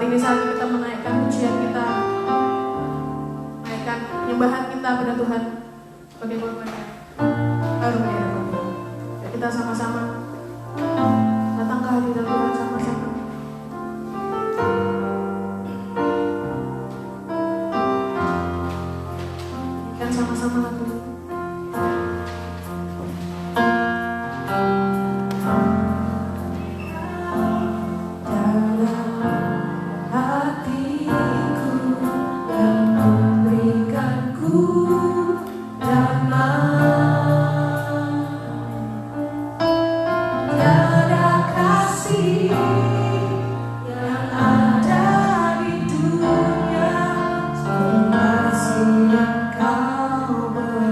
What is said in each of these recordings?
ini saatnya kita menaikkan pujian kita, menaikkan penyembahan kita pada Tuhan sebagai korbannya. Baru ya, kita sama-sama datang ke hadirat Tuhan sama-sama. Dan sama-sama lagu. Kau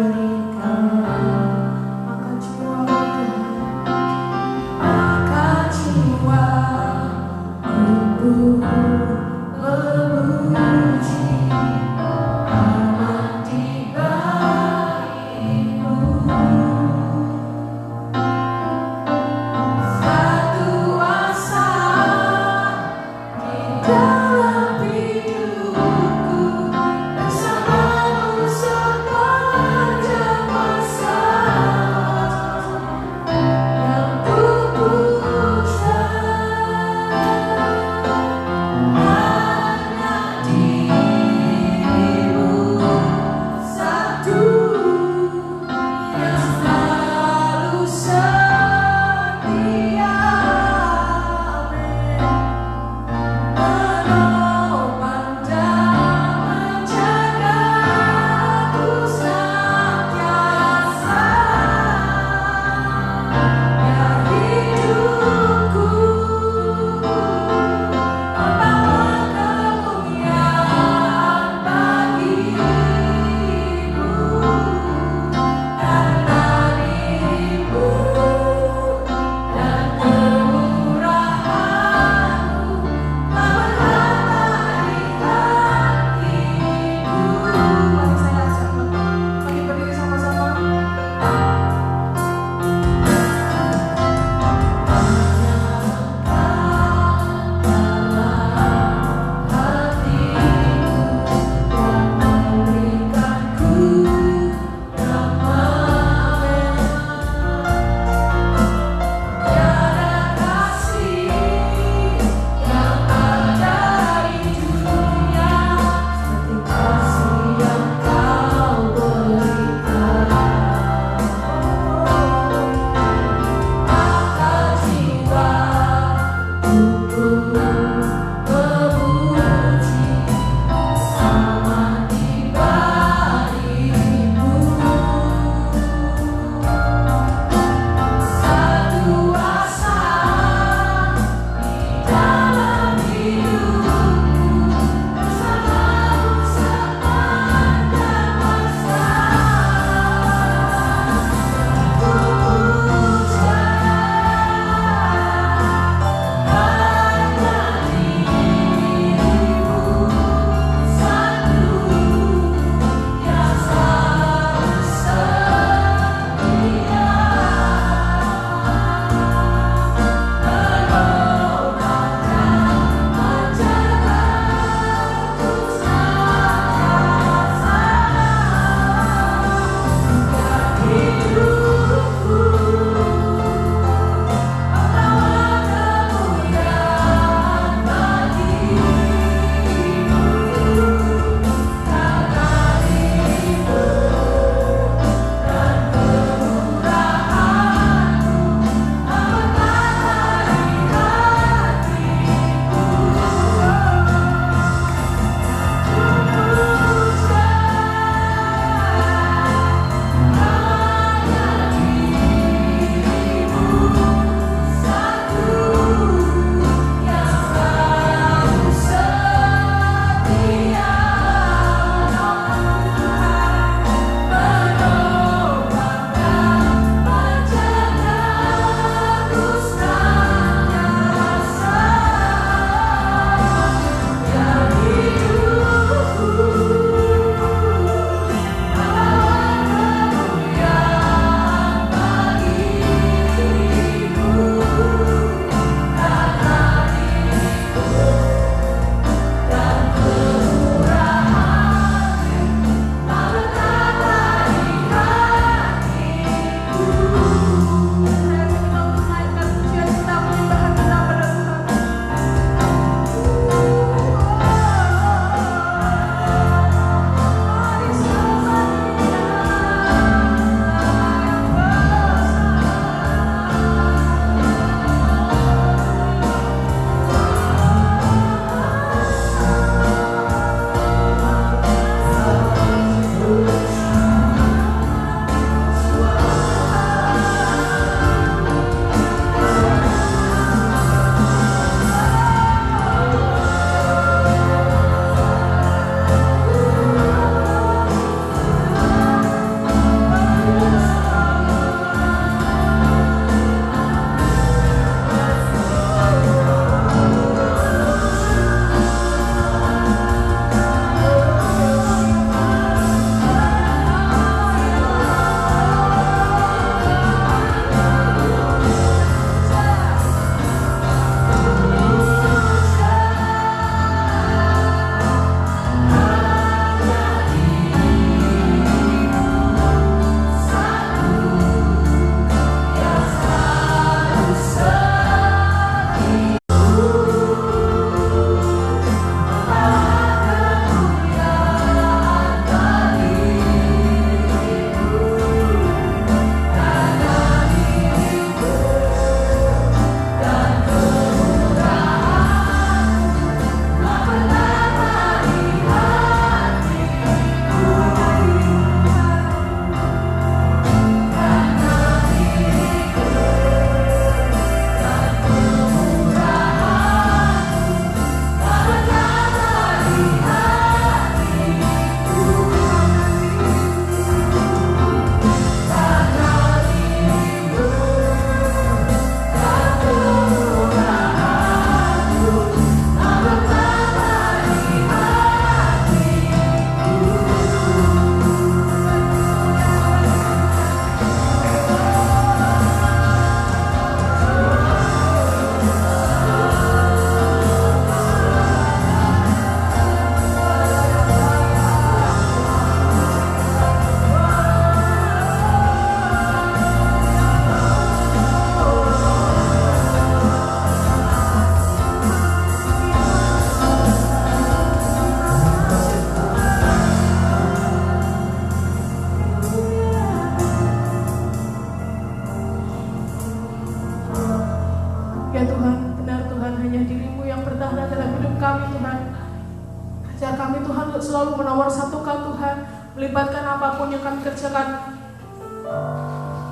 Tuhan untuk selalu menawar satukan Tuhan, melibatkan apapun yang kami kerjakan.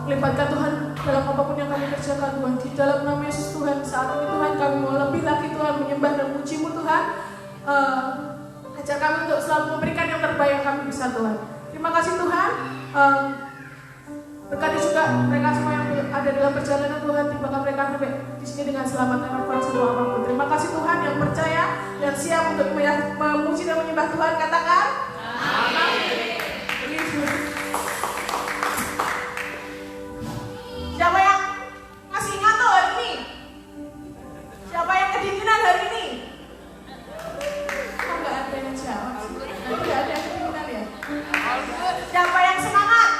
Melibatkan Tuhan dalam apapun yang kami kerjakan Tuhan. Di dalam nama Yesus Tuhan, saat ini Tuhan kami mau lebih lagi Tuhan menyembah dan muji-Mu Tuhan. Ajar kami untuk selalu memberikan yang terbaik yang kami bisa Tuhan. Terima kasih Tuhan. Berkati juga mereka semua yang ada dalam perjalanan Tuhan, tiba mereka sampai di sini dengan selamat tanpa sesuatu apapun. Terima kasih Tuhan yang percaya dan siap untuk memuji dan menyembah Tuhan. Katakan amin. Siapa yang masih ngantuk hari ini? Siapa yang kedinginan hari ini? Kok nggak ada yang jawab sih? Nggak ada yang kedinginan ya? Siapa yang semangat?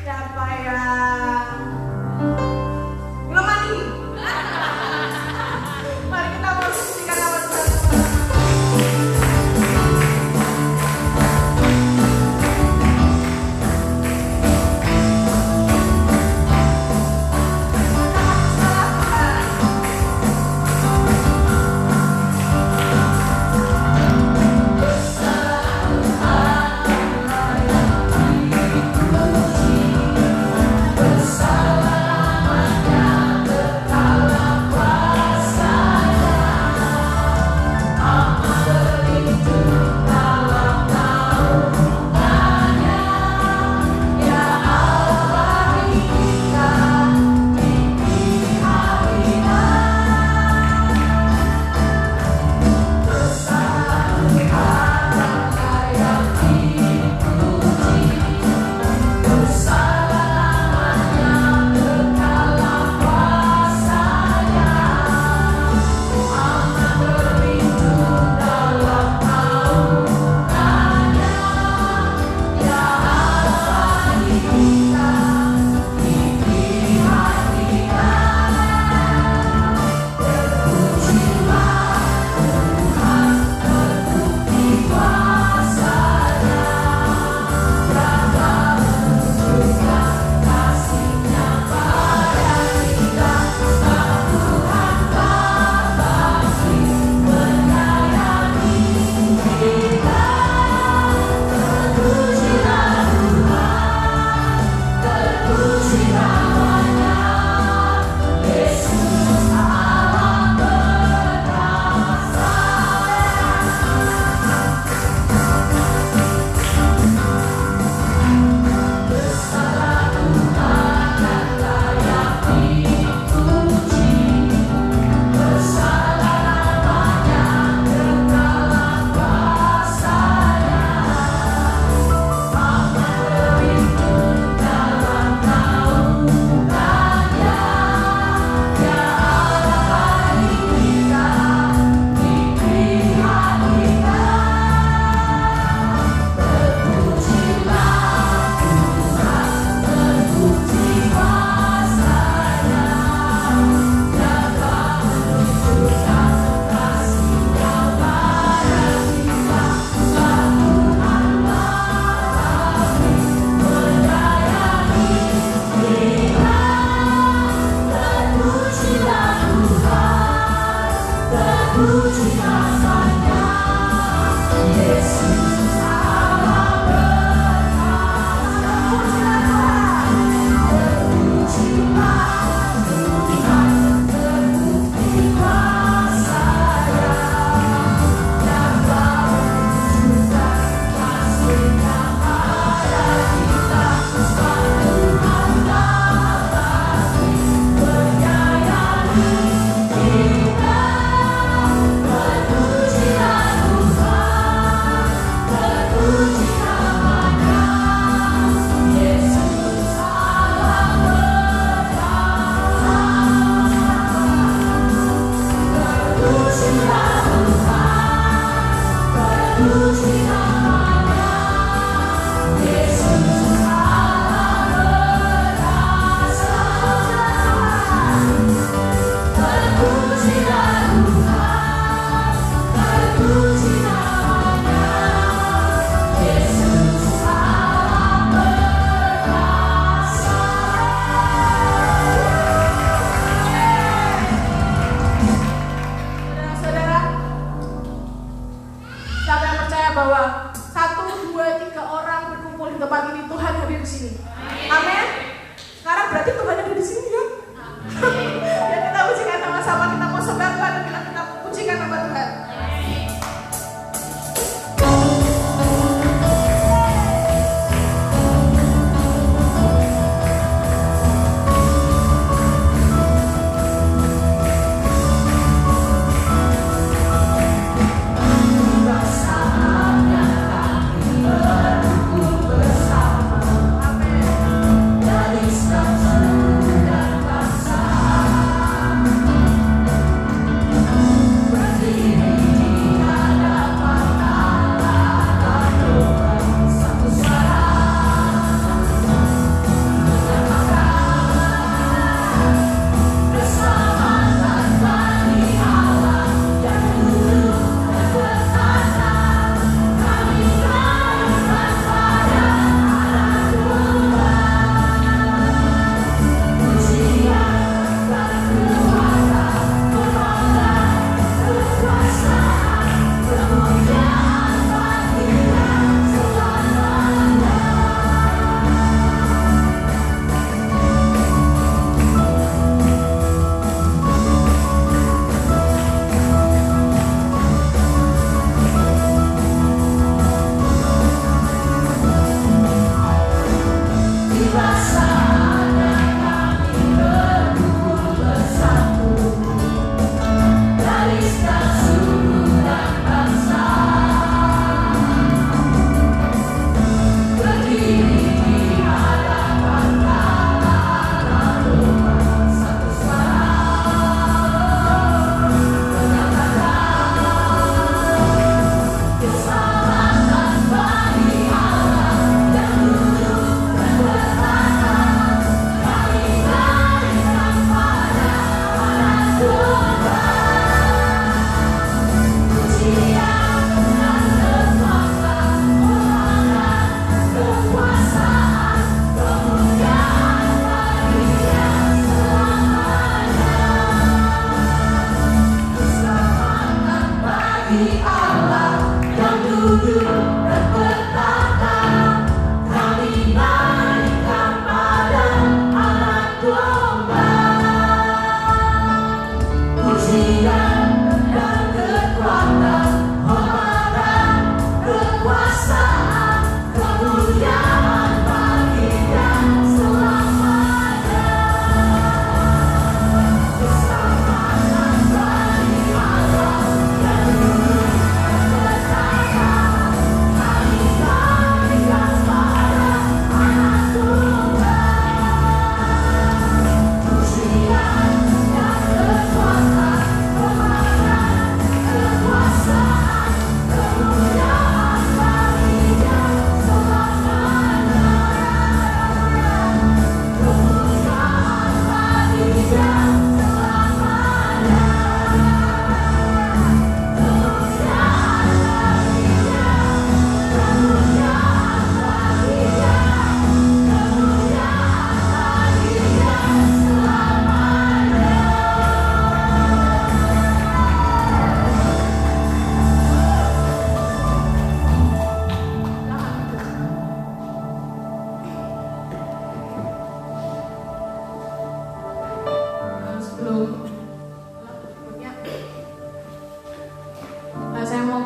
Siapa yang belum mandi? Mari kita mensucikan nama Tuhan. percaya bahwa 1, 2, 3 orang berkumpul di tempat ini, Tuhan hadir di sini. Amin. Sekarang berarti Tuhan ada di sini ya. Ya kita pujikan sama-sama, kita mau sembah Tuhan dan kita pujikan nama Tuhan.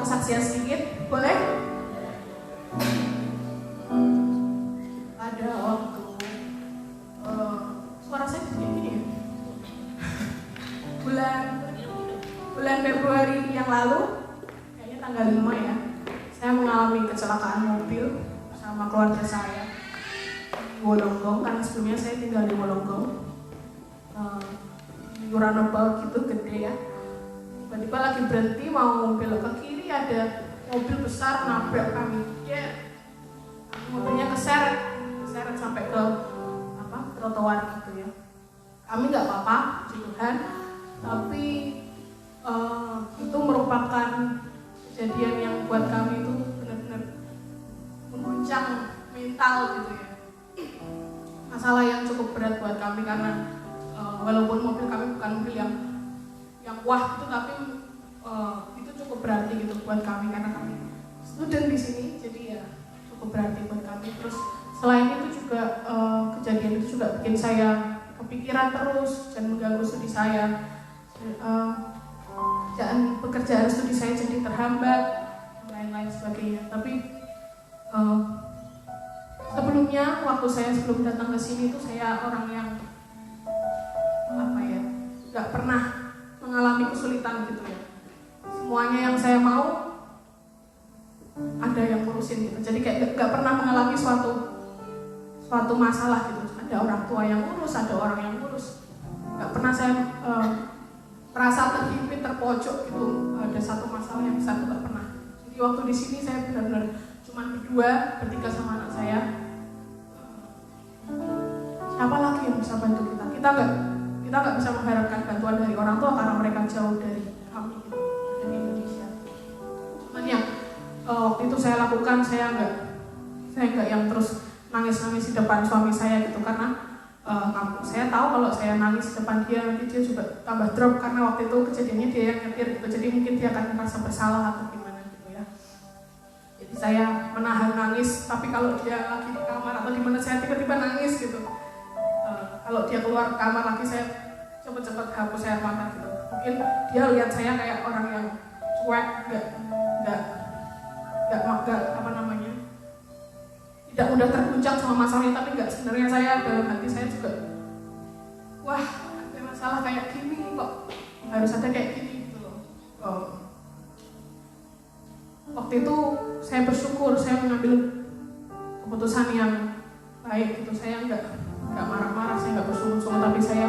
kesaksian sedikit, boleh? Ada waktu suara saya kayak gini ya. bulan Februari yang lalu, kayaknya tanggal 5 ya, saya mengalami kecelakaan mobil sama keluarga saya di Wolonggong, karena sebelumnya saya tinggal di Wolonggong, di Uranobau gitu, gede ya. Tiba-tiba lagi berhenti mau belok ke kiri, ada mobil besar nabrak kami. Mobilnya keseret sampai ke trotoar gitu ya. Kami nggak apa-apa, puji Tuhan. Tapi itu merupakan kejadian yang buat kami itu benar-benar mengguncang mental gitu ya. Masalah yang cukup berat buat kami karena walaupun mobil kami bukan mobil yang wah gitu, tapi itu cukup berarti gitu buat kami karena kami student di sini, jadi ya cukup berarti buat kami. Terus selain itu juga kejadian itu juga bikin saya kepikiran terus dan mengganggu studi saya. Pekerjaan studi saya jadi terhambat dan lain-lain sebagainya. Tapi sebelumnya waktu saya sebelum datang ke sini itu saya orang yang nggak pernah mengalami kesulitan gitu ya. Semuanya yang saya mau ada yang ngurusin gitu. Jadi kayak nggak pernah mengalami suatu masalah gitu. Ada orang tua yang ngurus, ada orang yang ngurus. Nggak pernah saya merasa terhimpit, terpojok gitu. Ada satu masalah yang besar, nggak pernah. Jadi waktu di sini saya benar-benar cuma bertiga sama anak saya. Siapa lagi yang bisa bantu kita? Kita nggak bisa mengharapkan bantuan dari orang tua karena mereka jauh dari kami gitu, dari Indonesia. Cuman yang waktu itu saya lakukan, saya nggak yang terus nangis di depan suami saya gitu, karena saya tahu kalau saya nangis di depan dia nanti dia juga tambah drop, karena waktu itu kejadiannya dia yang nyetir gitu, jadi mungkin dia akan merasa bersalah atau gimana gitu ya. Jadi saya menahan nangis, tapi kalau dia lagi di kamar atau di mana saya tiba-tiba nangis gitu. Kalau dia keluar kamar lagi saya cepet-cepet hapus air mata gitu. Mungkin dia lihat saya kayak orang yang cuek, nggak tidak mudah terguncang sama masalahnya, tapi nggak, sebenarnya saya dalam hati saya juga, wah ada masalah kayak gini kok harus ada kayak gini gitu loh. Waktu itu saya bersyukur saya mengambil keputusan yang baik gitu. Saya nggak marah-marah, saya nggak bersungut-sungut, tapi saya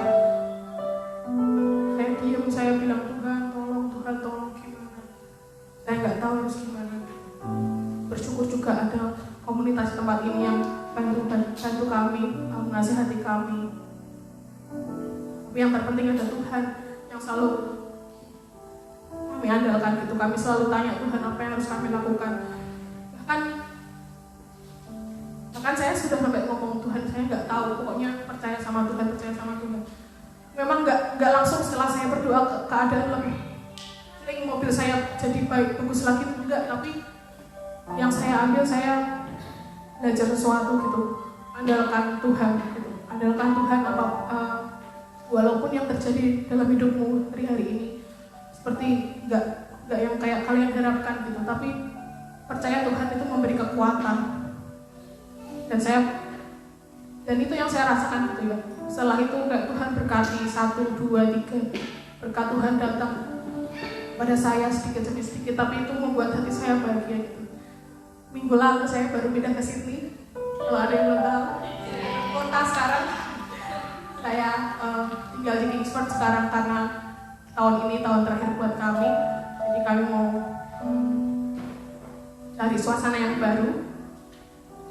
diam, saya bilang Tuhan tolong gimana. Saya nggak tahu harus gimana. Bersyukur juga ada komunitas tempat ini yang bantu kami, menasihati kami. Tapi yang terpenting ada Tuhan yang selalu kami andalkan gitu. Kami selalu tanya Tuhan apa yang harus kami lakukan. Bahkan saya sudah sampai ngomong Tuhan saya nggak tahu, pokoknya percaya sama Tuhan. Memang nggak langsung setelah saya berdoa keadaan lebih sering, mobil saya jadi bagus lagi enggak, tapi yang saya ambil, saya belajar sesuatu gitu, andalkan Tuhan gitu, andalkan Tuhan walaupun yang terjadi dalam hidupmu hari ini seperti nggak yang kayak kalian harapkan gitu, tapi percaya Tuhan itu memberi kekuatan. Dan itu yang saya rasakan gitu ya. Setelah itu kayak Tuhan berkati 1, 2, 3, berkat Tuhan datang pada saya sedikit demi sedikit, tapi itu membuat hati saya bahagia gitu. Minggu lalu saya baru pindah ke Sydney. Kalau ada yang belum tahu, kota sekarang saya tinggal di Kingsford sekarang karena tahun ini tahun terakhir buat kami. Jadi kami mau cari suasana yang baru.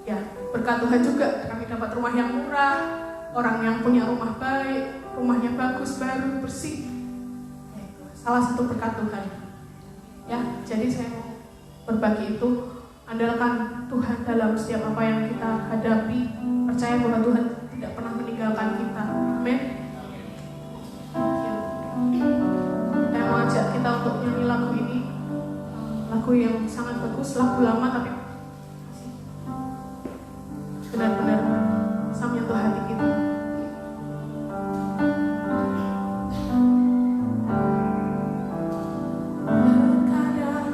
Ya, berkat Tuhan juga kami dapat rumah yang murah, orang yang punya rumah baik, rumahnya bagus, baru, bersih. Salah satu berkat Tuhan. Ya, jadi saya mau berbagi itu, andalkan Tuhan dalam setiap apa yang kita hadapi, percaya bahwa Tuhan tidak pernah meninggalkan kita. Amin. Saya mau ajak kita untuk nyanyi lagu ini, lagu yang sangat bagus, lagu lama tapi benar-benar bisa menyentuh hati kita. Terkadang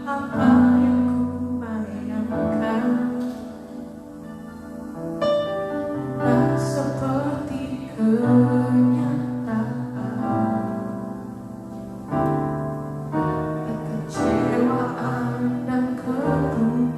apa yang ku bayangkan tak seperti kenyataan. Kekecewaan dan kebutuhan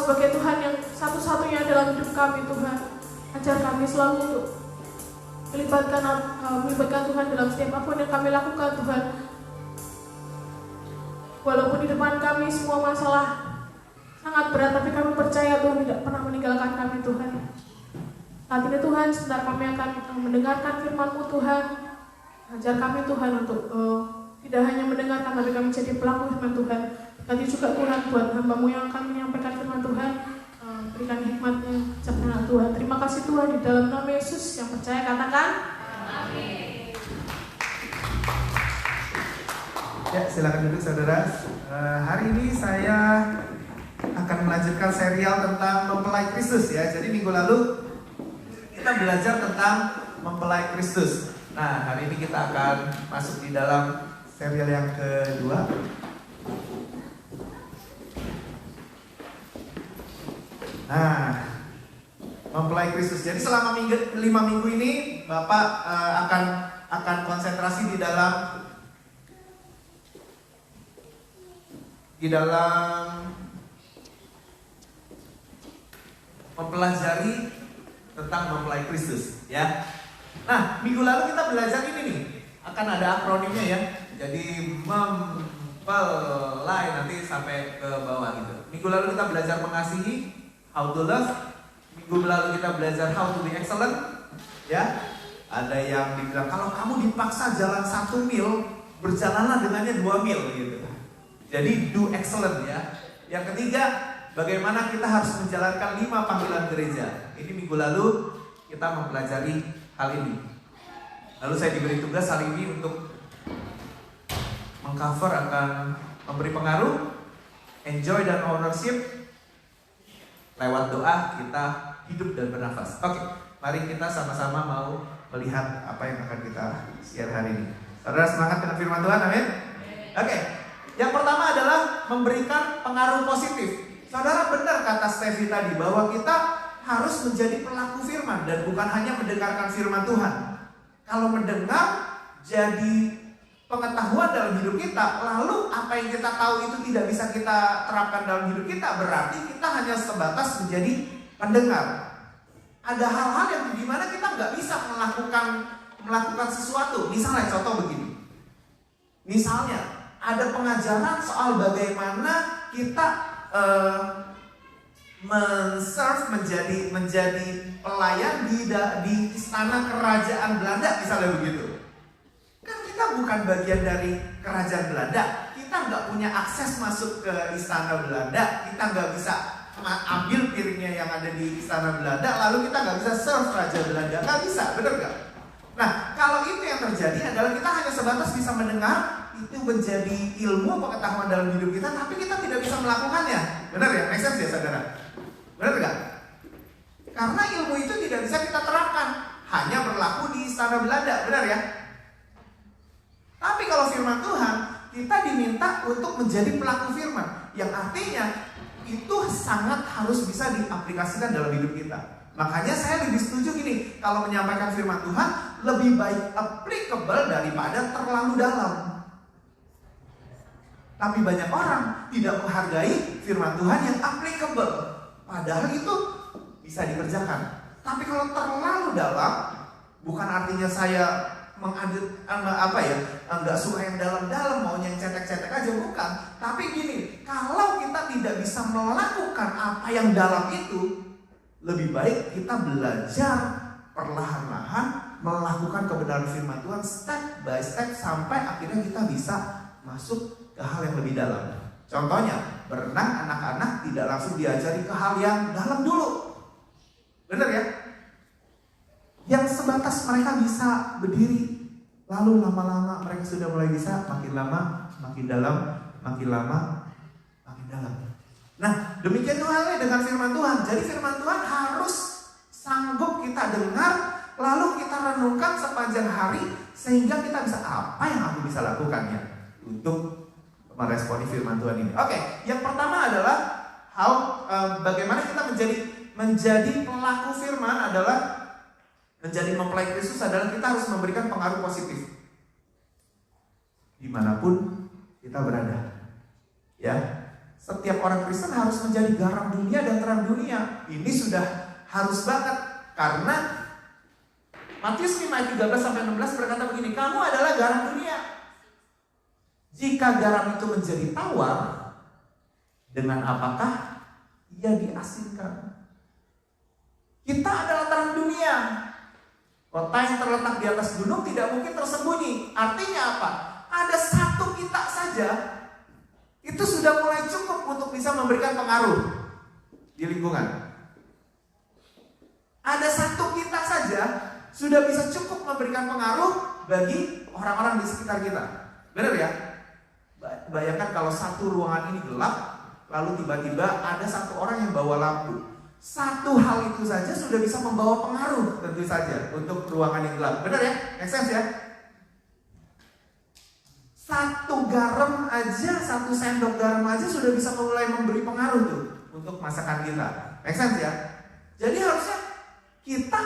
sebagai Tuhan yang satu-satunya dalam hidup kami Tuhan. Ajar kami selalu untuk melibatkan Tuhan dalam setiap apapun yang kami lakukan Tuhan. Walaupun di depan kami semua masalah sangat berat, tapi kami percaya Tuhan tidak pernah meninggalkan kami Tuhan. Saat ini Tuhan, sebentar kami akan mendengarkan firman-Mu Tuhan. Ajar kami Tuhan untuk tidak hanya mendengarkan, tapi kami jadi pelaku firman Tuhan. Nanti juga Tuhan buat hamba-Mu yang akan menyampaikan firman Tuhan, berikan hikmatnya, kebijaksanaan Tuhan. Terima kasih Tuhan, di dalam nama Yesus yang percaya katakan amin. Ya, silakan duduk saudara. Hari ini saya akan melanjutkan serial tentang mempelai Kristus ya. Jadi minggu lalu kita belajar tentang mempelai Kristus. Nah, hari ini kita akan masuk di dalam serial yang kedua. Nah, mempelai Kristus. Jadi selama 5 minggu ini Bapak akan konsentrasi di dalam mempelajari tentang mempelai Kristus ya. Nah, minggu lalu kita belajar ini nih, akan ada akronimnya ya. Jadi mempelai nanti sampai ke bawah gitu. Minggu lalu kita belajar mengasihi, how to love. Minggu lalu kita belajar how to be excellent ya. Ada yang dibilang kalau kamu dipaksa jalan 1 mil, berjalanlah dengannya 2 mil gitu. Jadi do excellent ya. Yang ketiga, bagaimana kita harus menjalankan 5 panggilan gereja. Ini minggu lalu kita mempelajari hal ini. Lalu saya diberi tugas hari ini untuk mengcover akan memberi pengaruh, enjoy dan ownership. Lewat doa kita hidup dan bernafas. Oke, mari kita sama-sama mau melihat apa yang akan kita share hari ini. Saudara semangat dengan firman Tuhan, amin. Oke. Yang pertama adalah memberikan pengaruh positif. Saudara, benar kata Steffi tadi bahwa kita harus menjadi pelaku firman dan bukan hanya mendengarkan firman Tuhan. Kalau mendengar jadi pengetahuan dalam hidup kita, lalu apa yang kita tahu itu tidak bisa kita terapkan dalam hidup kita, berarti kita hanya sebatas menjadi pendengar. Ada hal-hal yang dimana kita nggak bisa melakukan sesuatu. Misalnya contoh begini. Misalnya ada pengajaran soal bagaimana kita men-serve menjadi pelayan di istana kerajaan Belanda misalnya begitu. Kan kita bukan bagian dari kerajaan Belanda, kita nggak punya akses masuk ke istana Belanda, kita nggak bisa ambil piringnya yang ada di istana Belanda, lalu kita nggak bisa serve raja Belanda, nggak bisa, bener nggak? Nah, kalau itu yang terjadi adalah kita hanya sebatas bisa mendengar. Itu menjadi ilmu pengetahuan dalam hidup kita, tapi kita tidak bisa melakukannya. Benar ya? Make sense ya saudara? Benar gak? Karena ilmu itu tidak bisa kita terapkan, hanya berlaku di istana Belanda. Benar ya? Tapi kalau firman Tuhan, kita diminta untuk menjadi pelaku firman, yang artinya itu sangat harus bisa diaplikasikan dalam hidup kita. Makanya saya lebih setuju gini, kalau menyampaikan firman Tuhan lebih baik applicable daripada terlalu dalam. Tapi banyak orang tidak menghargai firman Tuhan yang applicable, padahal itu bisa dikerjakan. Tapi kalau terlalu dalam, bukan artinya saya nggak suka yang dalam-dalam, maunya yang cetek-cetek aja, bukan. Tapi gini, kalau kita tidak bisa melakukan apa yang dalam itu, lebih baik kita belajar perlahan-lahan melakukan kebenaran firman Tuhan step by step sampai akhirnya kita bisa masuk ke hal yang lebih dalam. Contohnya, berenang anak-anak tidak langsung diajari ke hal yang dalam dulu. Benar ya? Yang sebatas mereka bisa berdiri, lalu lama-lama mereka sudah mulai bisa, makin lama, makin dalam, makin lama, makin dalam. Nah, demikian halnya dengan firman Tuhan. Jadi firman Tuhan harus sanggup kita dengar, lalu kita renungkan sepanjang hari, sehingga kita bisa, apa yang aku bisa lakukannya untuk meresponi firman Tuhan ini. Oke, yang pertama adalah bagaimana kita menjadi pelaku firman adalah menjadi mempelai Kristus adalah kita harus memberikan pengaruh positif dimanapun kita berada. Ya, setiap orang Kristen harus menjadi garam dunia dan terang dunia. Ini sudah harus banget, karena Matius 5 ayat 13-16 berkata begini, kamu adalah garam dunia. Jika garam itu menjadi tawar, dengan apakah ia diasinkan? Kita adalah terang dunia. Kota yang terletak di atas gunung tidak mungkin tersembunyi. Artinya apa? Ada satu kita saja, itu sudah mulai cukup untuk bisa memberikan pengaruh di lingkungan. Ada satu kita saja sudah bisa cukup memberikan pengaruh bagi orang-orang di sekitar kita. Benar ya? Bayangkan kalau satu ruangan ini gelap, lalu tiba-tiba ada satu orang yang bawa lampu. Satu hal itu saja sudah bisa membawa pengaruh tentu saja untuk ruangan yang gelap. Benar ya? Make sense ya? Satu garam aja, satu sendok garam aja sudah bisa mulai memberi pengaruh tuh untuk masakan kita. Make sense ya? Jadi harusnya kita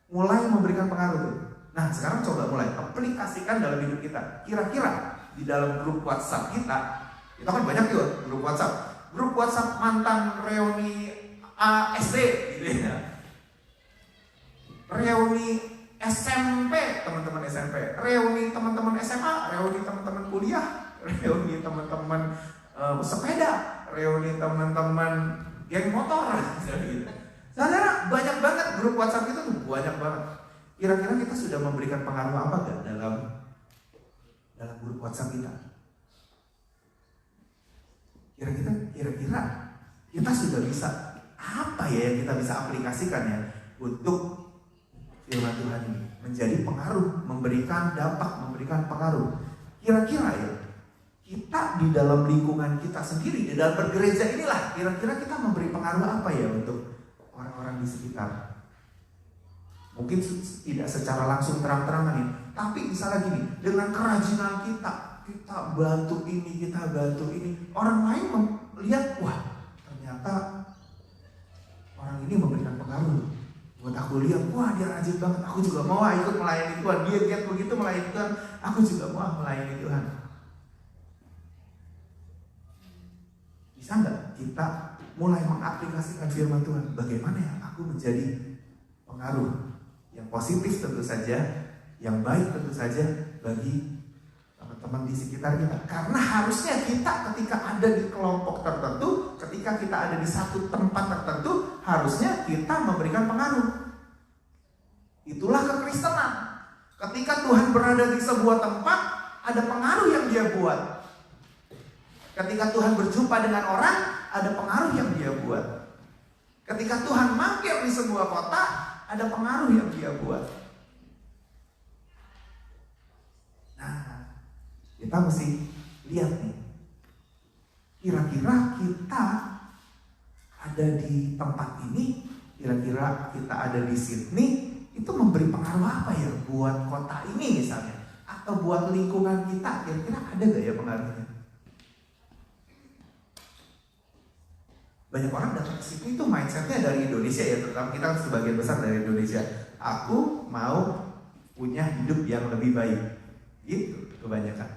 mulai memberikan pengaruh tuh. Nah sekarang coba mulai aplikasikan dalam hidup kita. Kira-kira di dalam grup WhatsApp kita kan banyak juga grup WhatsApp. Grup WhatsApp mantan reuni SD gitu ya. Reuni SMP, teman-teman SMP, reuni teman-teman SMA, reuni teman-teman kuliah, reuni teman-teman sepeda, reuni teman-teman geng motor gitu. Saudara, banyak banget grup WhatsApp itu tuh, banyak banget. Kira-kira kita sudah memberikan pengaruh apa gak dalam grup WhatsApp kita? Kira-kira kita sudah bisa apa ya yang kita bisa aplikasikan ya untuk firman Tuhan ini menjadi pengaruh, memberikan dampak, memberikan pengaruh. Kira-kira ya kita di dalam lingkungan kita sendiri, di dalam bergereja inilah, kira-kira kita memberi pengaruh apa ya untuk orang-orang di sekitar. Mungkin tidak secara langsung terang-terangan ya, tapi misalnya gini, dengan kerajinan kita bantu ini, kita bantu ini, orang lain melihat, wah ternyata orang ini memberikan pengaruh. Buat aku lihat, wah dia rajin banget, aku juga mau ikut melayani Tuhan. Dia lihat begitu melayani Tuhan, aku juga mau melayani Tuhan. Bisa nggak kita mulai mengaplikasikan firman Tuhan? Bagaimana ya aku menjadi pengaruh yang positif tentu saja, yang baik tentu saja bagi teman-teman di sekitar kita. Karena harusnya kita ketika ada di kelompok tertentu, ketika kita ada di satu tempat tertentu, harusnya kita memberikan pengaruh. Itulah kekristenan. Ketika Tuhan berada di sebuah tempat, ada pengaruh yang dia buat. Ketika Tuhan berjumpa dengan orang, ada pengaruh yang dia buat. Ketika Tuhan mampir di sebuah kota, ada pengaruh yang dia buat. Nah, kita mesti lihat nih, kira-kira kita ada di tempat ini, kira-kira kita ada di Sydney, itu memberi pengaruh apa ya buat kota ini misalnya, atau buat lingkungan kita, kira-kira ada gak ya pengaruhnya? Banyak orang datang ke Sydney itu mindsetnya dari Indonesia ya, terutama kita sebagian besar dari Indonesia. Aku mau punya hidup yang lebih baik, gitu kebanyakan.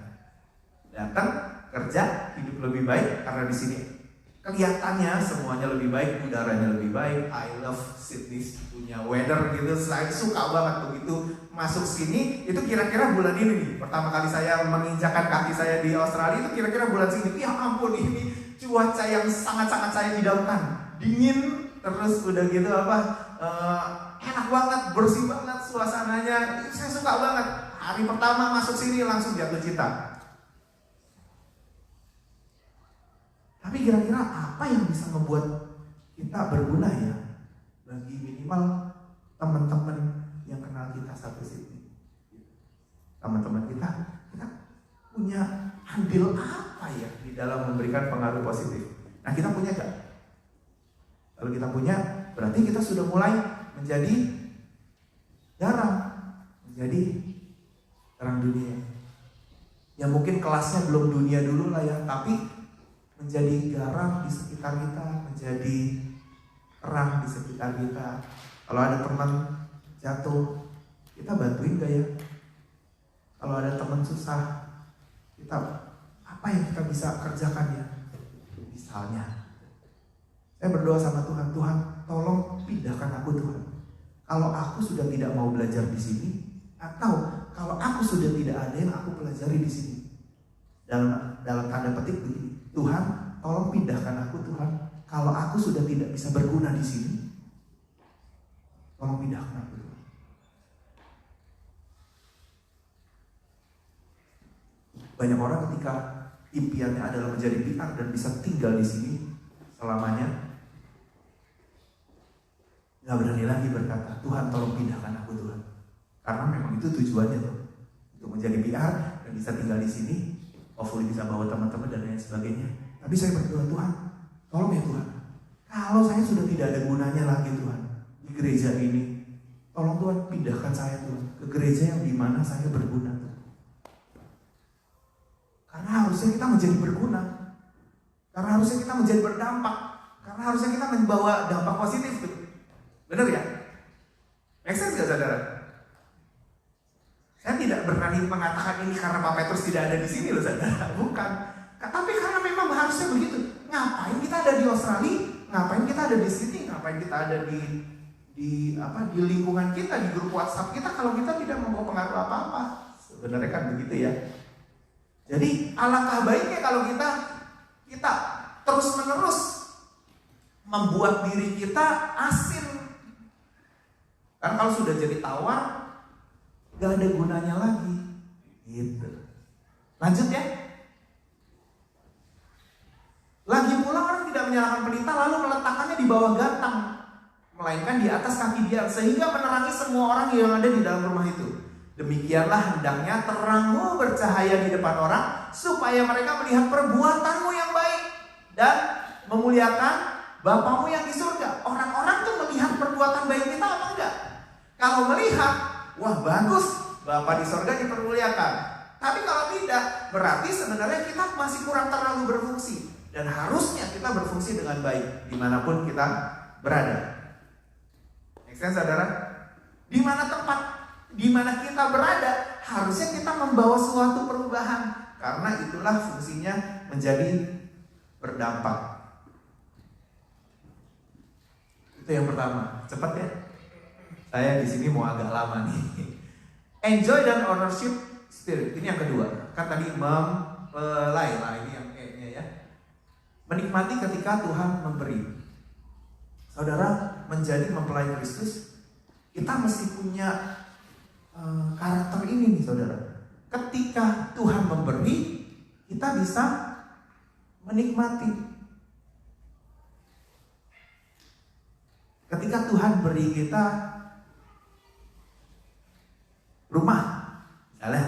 Datang kerja hidup lebih baik karena di sini kelihatannya semuanya lebih baik, udaranya lebih baik. I love Sydney punya weather gitu, saya suka banget begitu masuk sini. Itu kira-kira bulan ini nih, pertama kali saya menginjakan kaki saya di Australia itu kira-kira bulan sini. Ya ampun, ini cuaca yang sangat-sangat saya idamkan, dingin terus udah gitu enak banget, bersih banget suasananya, saya suka banget. Hari pertama masuk sini langsung jatuh cinta. Tapi kira-kira apa yang bisa membuat kita berguna ya bagi minimal teman-teman yang kenal kita satu sini? Teman-teman kita punya andil apa ya di dalam memberikan pengaruh positif? Nah, kita punya gak? Kalau kita punya, berarti kita sudah mulai menjadi garam, menjadi terang dunia. Ya mungkin kelasnya belum dunia dulu lah ya, tapi menjadi garam di sekitar kita, menjadi terang di sekitar kita. Kalau ada teman jatuh, kita bantuin gak ya? Kalau ada teman susah, kita apa yang kita bisa kerjakan ya di Misalnya, saya berdoa sama Tuhan, Tuhan tolong pindahkan aku Tuhan. Kalau aku sudah tidak mau belajar di sini, atau kalau aku sudah tidak ada yang aku pelajari di sini. Dalam tanda petik begini, Tuhan tolong pindahkan aku Tuhan. Kalau aku sudah tidak bisa berguna di sini, tolong pindahkan aku Tuhan. Banyak orang ketika impiannya adalah menjadi PR dan bisa tinggal di sini selamanya, nggak berani lagi berkata, Tuhan tolong pindahkan aku Tuhan. Karena memang itu tujuannya tuh, untuk menjadi PR dan bisa tinggal di sini, hopefully bisa bawa teman-teman dan lain sebagainya. Tapi saya berdoa, Tuhan tolong ya Tuhan, kalau saya sudah tidak ada gunanya lagi Tuhan di gereja ini, tolong Tuhan pindahkan saya Tuhan ke gereja yang dimana saya berguna Tuhan. Karena harusnya kita menjadi berguna, karena harusnya kita menjadi berdampak, karena harusnya kita membawa dampak positif tuh. Benar ya? Make sense gak saudara? Saya tidak berani mengatakan ini karena Pak Petrus tidak ada di sini loh saudara, bukan. Tapi karena memang harusnya begitu. Ngapain kita ada di Australia? Ngapain kita ada di sini? Ngapain kita ada di lingkungan kita, di grup WhatsApp kita kalau kita tidak membawa pengaruh apa-apa? Sebenarnya kan begitu ya. Jadi alangkah baiknya kalau kita terus-menerus membuat diri kita asin. Karena kalau sudah jadi tawar, gak ada gunanya lagi. Gitu. Lanjut ya. Lagi pula orang tidak menyalakan pelita lalu meletakkannya di bawah gatang, melainkan di atas kaki dia, sehingga menerangi semua orang yang ada di dalam rumah itu. Demikianlah hendaknya terangmu bercahaya di depan orang, supaya mereka melihat perbuatanmu yang baik dan memuliakan Bapamu yang di surga. Orang-orang tuh melihat perbuatan baik kita apa enggak? Kalau melihat, wah bagus, Bapa di surga dipermuliakan. Tapi kalau tidak, berarti sebenarnya kita masih kurang terlalu berfungsi. Dan harusnya kita berfungsi dengan baik dimanapun kita berada. Make sense saudara? Di mana kita berada, harusnya kita membawa suatu perubahan. Karena itulah fungsinya menjadi berdampak. Itu yang pertama. Cepat ya. Saya di sini mau agak lama nih. Enjoy dan ownership spirit. Ini yang kedua. Kan tadi mempelai lah, ini yang E-nya ya. Menikmati ketika Tuhan memberi. Saudara, menjadi mempelai Kristus, kita mesti punya karakter ini nih saudara. Ketika Tuhan memberi, kita bisa menikmati. Ketika Tuhan beri kita rumah, misalnya,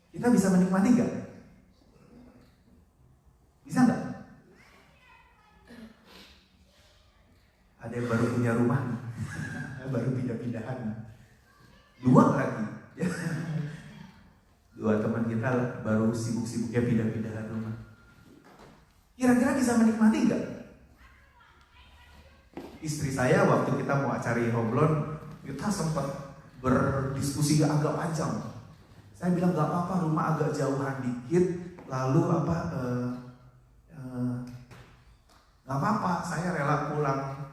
kita bisa menikmati gak? Bisa gak? Ada yang baru punya rumah nih, baru pindah-pindahan. Dua lagi, dua teman kita baru sibuk-sibuknya pindah-pindahan rumah. Kira-kira bisa menikmati gak? Istri saya waktu kita mau acara Hoblon, kita sempat berdiskusi agak panjang. Saya bilang gak apa-apa, rumah agak jauhan dikit, lalu gak apa-apa, saya rela pulang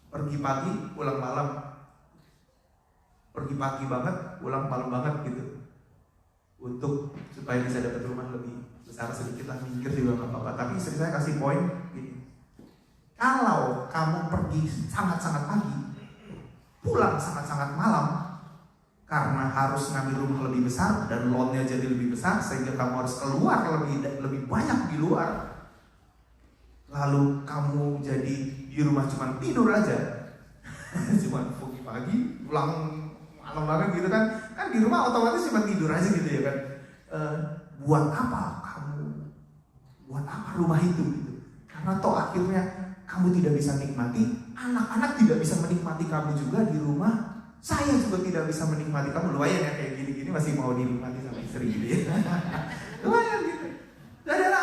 pergi pagi, pulang malam. Pergi pagi banget, pulang malam banget gitu. Untuk supaya bisa dapat rumah lebih besar sedikit lah, minggir juga gak apa-apa. Tapi istri saya kasih poin gini, kalau kamu pergi sangat-sangat pagi, pulang sangat-sangat malam, karena harus ngambil rumah lebih besar dan loan-nya jadi lebih besar, sehingga kamu harus keluar lebih banyak di luar. Lalu kamu jadi di rumah cuma tidur aja, cuma pergi pagi, pulang malam banget gitu kan di rumah otomatis cuma tidur aja gitu ya kan. Buat apa kamu? Buat apa rumah itu gitu? Karena toh akhirnya kamu tidak bisa nikmati, anak-anak tidak bisa menikmati kamu juga di rumah. Saya juga tidak bisa menikmati kamu. Lumayan ya kayak gini-gini masih mau dinikmati sama istri gitu ya. Lumayan gitu. Saudara,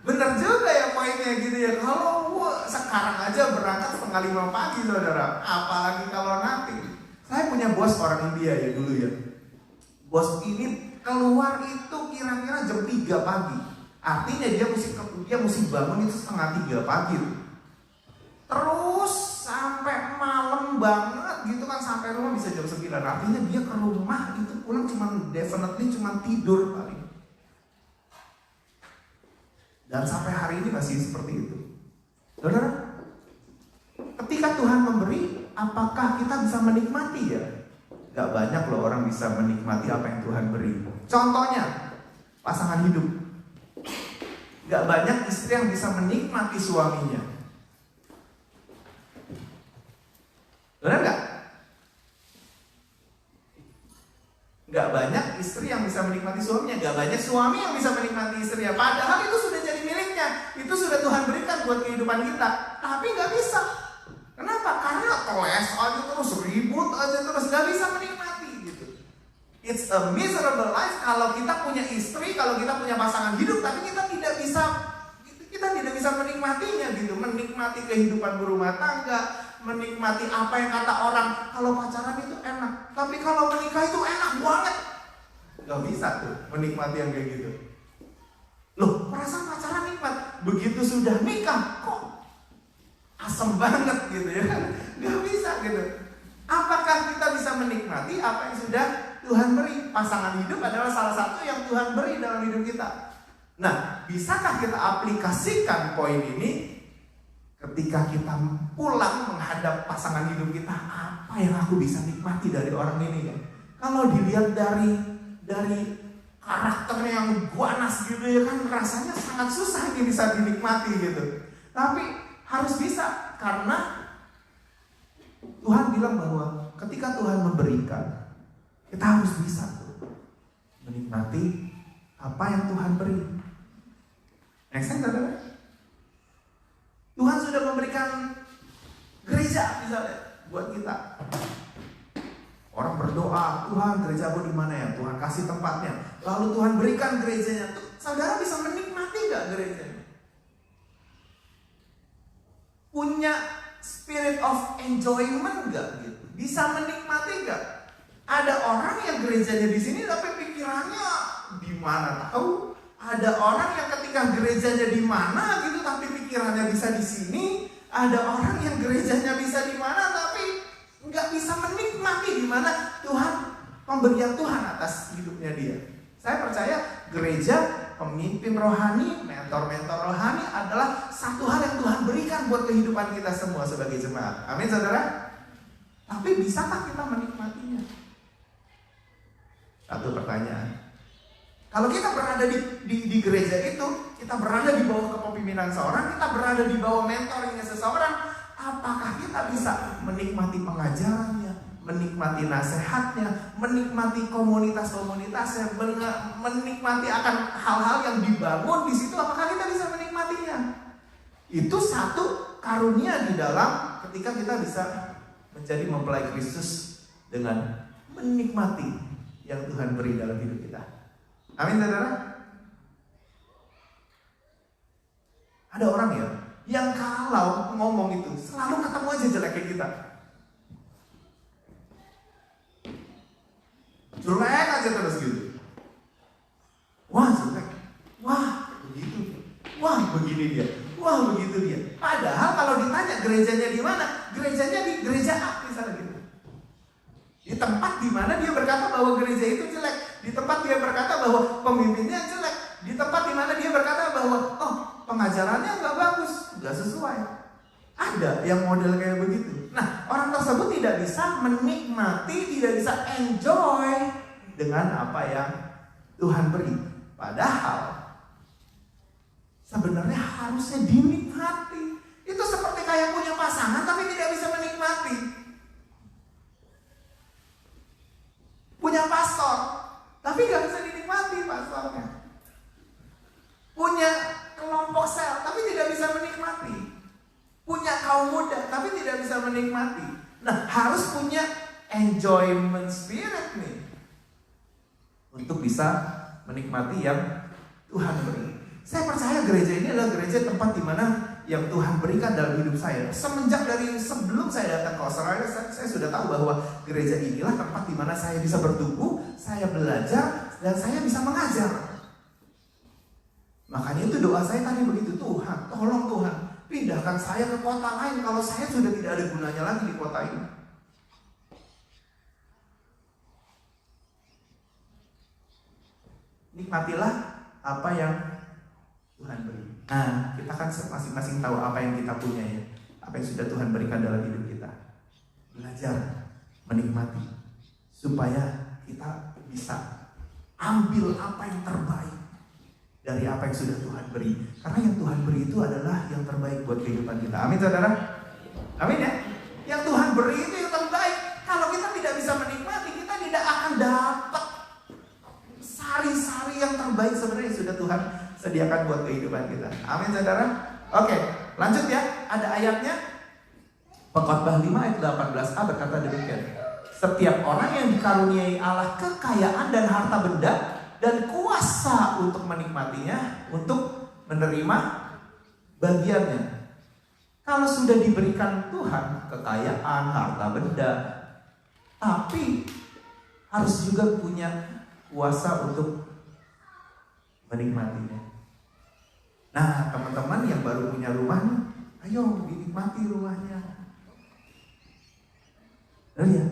benar juga ya poinnya gitu ya. Kalau sekarang aja berangkat 4:30 pagi saudara, apalagi kalau nanti. Saya punya bos orang India ya dulu ya. Bos ini keluar itu kira-kira jam 3 pagi. Artinya dia mesti bangun itu 2:30 pagi. Terus sampai malam banget gitu kan, sampai rumah bisa jam 9. Artinya dia ke rumah itu pulang cuma tidur paling. Dan sampai hari ini masih seperti itu. Saudara, ketika Tuhan memberi, apakah kita bisa menikmati ya? Gak banyak loh orang bisa menikmati apa yang Tuhan beri. Contohnya, pasangan hidup. Gak banyak istri yang bisa menikmati suaminya. Benar gak? Gak banyak istri yang bisa menikmati suaminya. Gak banyak suami yang bisa menikmati istrinya. Padahal itu sudah jadi miliknya. Itu sudah Tuhan berikan buat kehidupan kita. Tapi gak bisa. Kenapa? Karena keles aja terus, ribut aja terus, gak bisa menikmati gitu. It's a miserable life kalau kita punya istri, kalau kita punya pasangan hidup, tapi kita tidak bisa menikmatinya gitu. Menikmati kehidupan berumah tangga, menikmati apa yang kata orang. Kalau pacaran itu enak, tapi kalau menikah itu enak banget. Gak bisa tuh menikmati yang kayak gitu. Loh, perasaan pacaran nikmat, begitu sudah nikah kok asem banget gitu ya kan? Gak bisa gitu. Apakah kita bisa menikmati apa yang sudah Tuhan beri? Pasangan hidup adalah salah satu yang Tuhan beri dalam hidup kita. Nah, bisakah kita aplikasikan poin ini ketika kita pulang menghadap pasangan hidup kita? Apa yang aku bisa nikmati dari orang ini ya? Kalau dilihat dari karakternya yang ganas gitu ya kan, rasanya sangat susah ini bisa dinikmati gitu. Tapi harus bisa, karena Tuhan bilang bahwa ketika Tuhan memberikan, kita harus bisa menikmati apa yang Tuhan beri. Next time, saudara, Tuhan sudah memberikan gereja misalnya buat kita. Orang berdoa, Tuhan gereja di mana ya? Tuhan kasih tempatnya. Lalu Tuhan berikan gerejanya. Saudara bisa menikmati nggak gerejanya? Punya spirit of enjoyment nggak gitu? Bisa menikmati nggak? Ada orang yang gerejanya di sini tapi pikirannya di mana tahu? Ada orang yang ketika gerejanya di mana gitu tapi pikirannya bisa di sini. Ada orang yang gerejanya bisa di mana tapi nggak bisa menikmati di mana Tuhan, pemberian Tuhan atas hidupnya dia. Saya percaya gereja, pemimpin rohani, mentor-mentor rohani adalah satu hal yang Tuhan berikan buat kehidupan kita semua sebagai jemaat. Amin, saudara. Tapi bisakah kita menikmatinya? Satu pertanyaan. Kalau kita berada di gereja itu, kita berada di bawah kepemimpinan seorang, kita berada di bawah mentoringnya seseorang, apakah kita bisa menikmati pengajarannya, menikmati nasihatnya, menikmati komunitas-komunitasnya, menikmati akan hal-hal yang dibangun di situ? Apakah kita bisa menikmatinya? Itu satu karunia di dalam ketika kita bisa menjadi mempelai Kristus dengan menikmati yang Tuhan beri dalam hidup kita. Amin, saudara. Ada orang ya yang kalau ngomong itu selalu ketemu aja jeleknya kita. Jelek aja terus gitu. Wah jelek, wah begitu, wah begini dia, wah begitu dia. Padahal kalau ditanya gerejanya di mana, gerejanya di gereja A misalnya gitu. Di tempat di mana dia berkata bahwa gereja itu jelek, di tempat dia berkata bahwa pemimpinnya jelek, di tempat di mana dia berkata bahwa pengajarannya nggak bagus, nggak sesuai. Ada yang model kayak begitu. Nah, orang tersebut tidak bisa menikmati, tidak bisa enjoy dengan apa yang Tuhan beri. Padahal sebenarnya harusnya dinikmati. Itu seperti kayak punya pasangan tapi tidak bisa menikmati. Punya pastor tapi nggak bisa dinikmati pastornya. Punya kelompok sel tapi tidak bisa menikmati. Punya kaum muda tapi tidak bisa menikmati. Nah, harus punya enjoyment spirit nih untuk bisa menikmati yang Tuhan beri. Saya percaya gereja ini adalah gereja tempat di mana yang Tuhan berikan dalam hidup saya. Semenjak dari sebelum saya datang ke Australia, saya sudah tahu bahwa gereja inilah tempat di mana saya bisa bertumbuh, saya belajar, dan saya bisa mengajar. Makanya itu doa saya tadi begitu, Tuhan, tolong Tuhan, pindahkan saya ke kota lain kalau saya sudah tidak ada gunanya lagi di kota ini. Nikmatilah apa yang Tuhan beri. Nah, kita kan masing-masing tahu apa yang kita punya ya, apa yang sudah Tuhan berikan dalam hidup kita. Belajar menikmati supaya kita bisa ambil apa yang terbaik dari apa yang sudah Tuhan beri. Karena yang Tuhan beri itu adalah yang terbaik buat kehidupan kita. Amin saudara? Amin ya? Yang Tuhan beri itu yang terbaik. Kalau kita tidak bisa menikmati, kita tidak akan dapat sari-sari yang terbaik sebenarnya yang sudah Tuhan sediakan buat kehidupan kita. Amin saudara? Oke, lanjut ya. Ada ayatnya. Pengkhotbah 5 ayat 18a berkata demikian. Setiap orang yang dikaruniai Allah kekayaan dan harta benda dan kuasa untuk menikmatinya, untuk menerima bagiannya. Kalau sudah diberikan Tuhan kekayaan, harta benda, tapi harus juga punya kuasa untuk menikmatinya. Nah, teman-teman yang baru punya rumah, ayo dinikmati rumahnya. Iya.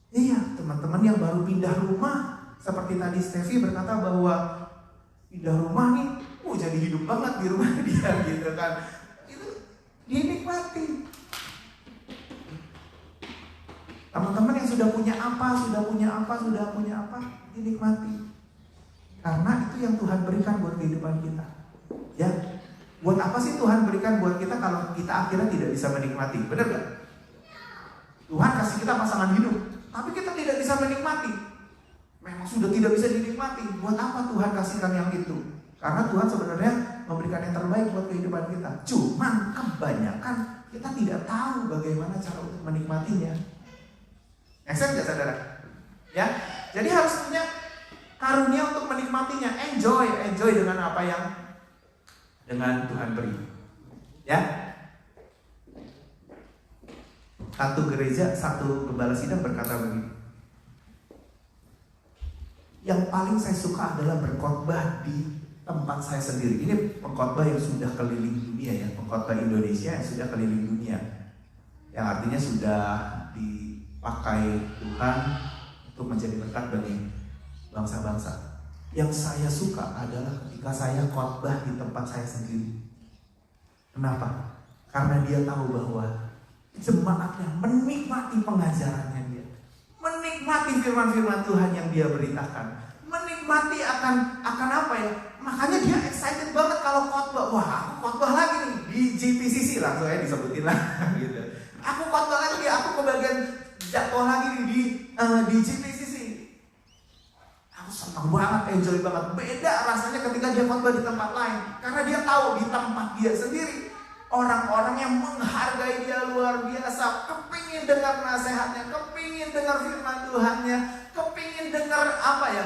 Iya, teman-teman yang baru pindah rumah, seperti tadi Steffi berkata bahwa pindah rumah nih, jadi hidup banget di rumah dia gitu kan. Itu dinikmati. Teman-teman yang sudah punya apa, dinikmati. Karena itu yang Tuhan berikan buat kehidupan kita. Ya, buat apa sih Tuhan berikan buat kita kalau kita akhirnya tidak bisa menikmati? Benar gak? Tuhan kasih kita pasangan hidup, tapi kita tidak bisa menikmati. Memang sudah tidak bisa dinikmati. Buat apa Tuhan kasihkan yang itu? Karena Tuhan sebenarnya memberikan yang terbaik buat kehidupan kita. Cuman kebanyakan kita tidak tahu bagaimana cara untuk menikmatinya. Eksen gak saudara? Ya, jadi harus punya karunia untuk menikmatinya. Enjoy dengan apa yang dengan Tuhan beri. Ya. Satu gereja, satu gembala sidang berkata begini. Yang paling saya suka adalah berkhotbah di tempat saya sendiri. Ini pengkhotbah yang sudah keliling dunia ya, pengkhotbah Indonesia yang sudah keliling dunia. Yang artinya sudah dipakai Tuhan untuk menjadi berkat bagi bangsa-bangsa. Yang saya suka adalah ketika saya khotbah di tempat saya sendiri. Kenapa? Karena dia tahu bahwa jemaatnya menikmati pengajarannya dia, menikmati firman-firman Tuhan yang dia beritakan, menikmati akan apa ya? Makanya dia excited banget kalau khotbah. Wah, aku khotbah lagi nih di GPCC, langsung aja disebutin lah gitu. Aku khotbah lagi, aku kebagian jadwal lagi nih di GPCC. Aku senang banget, enjoy banget. Beda rasanya ketika dia khotbah di tempat lain, karena dia tahu di tempat dia sendiri orang-orang yang menghargai dia luar biasa, kepingin dengar nasihatnya, kepingin dengar firman Tuhannya, kepingin dengar apa ya,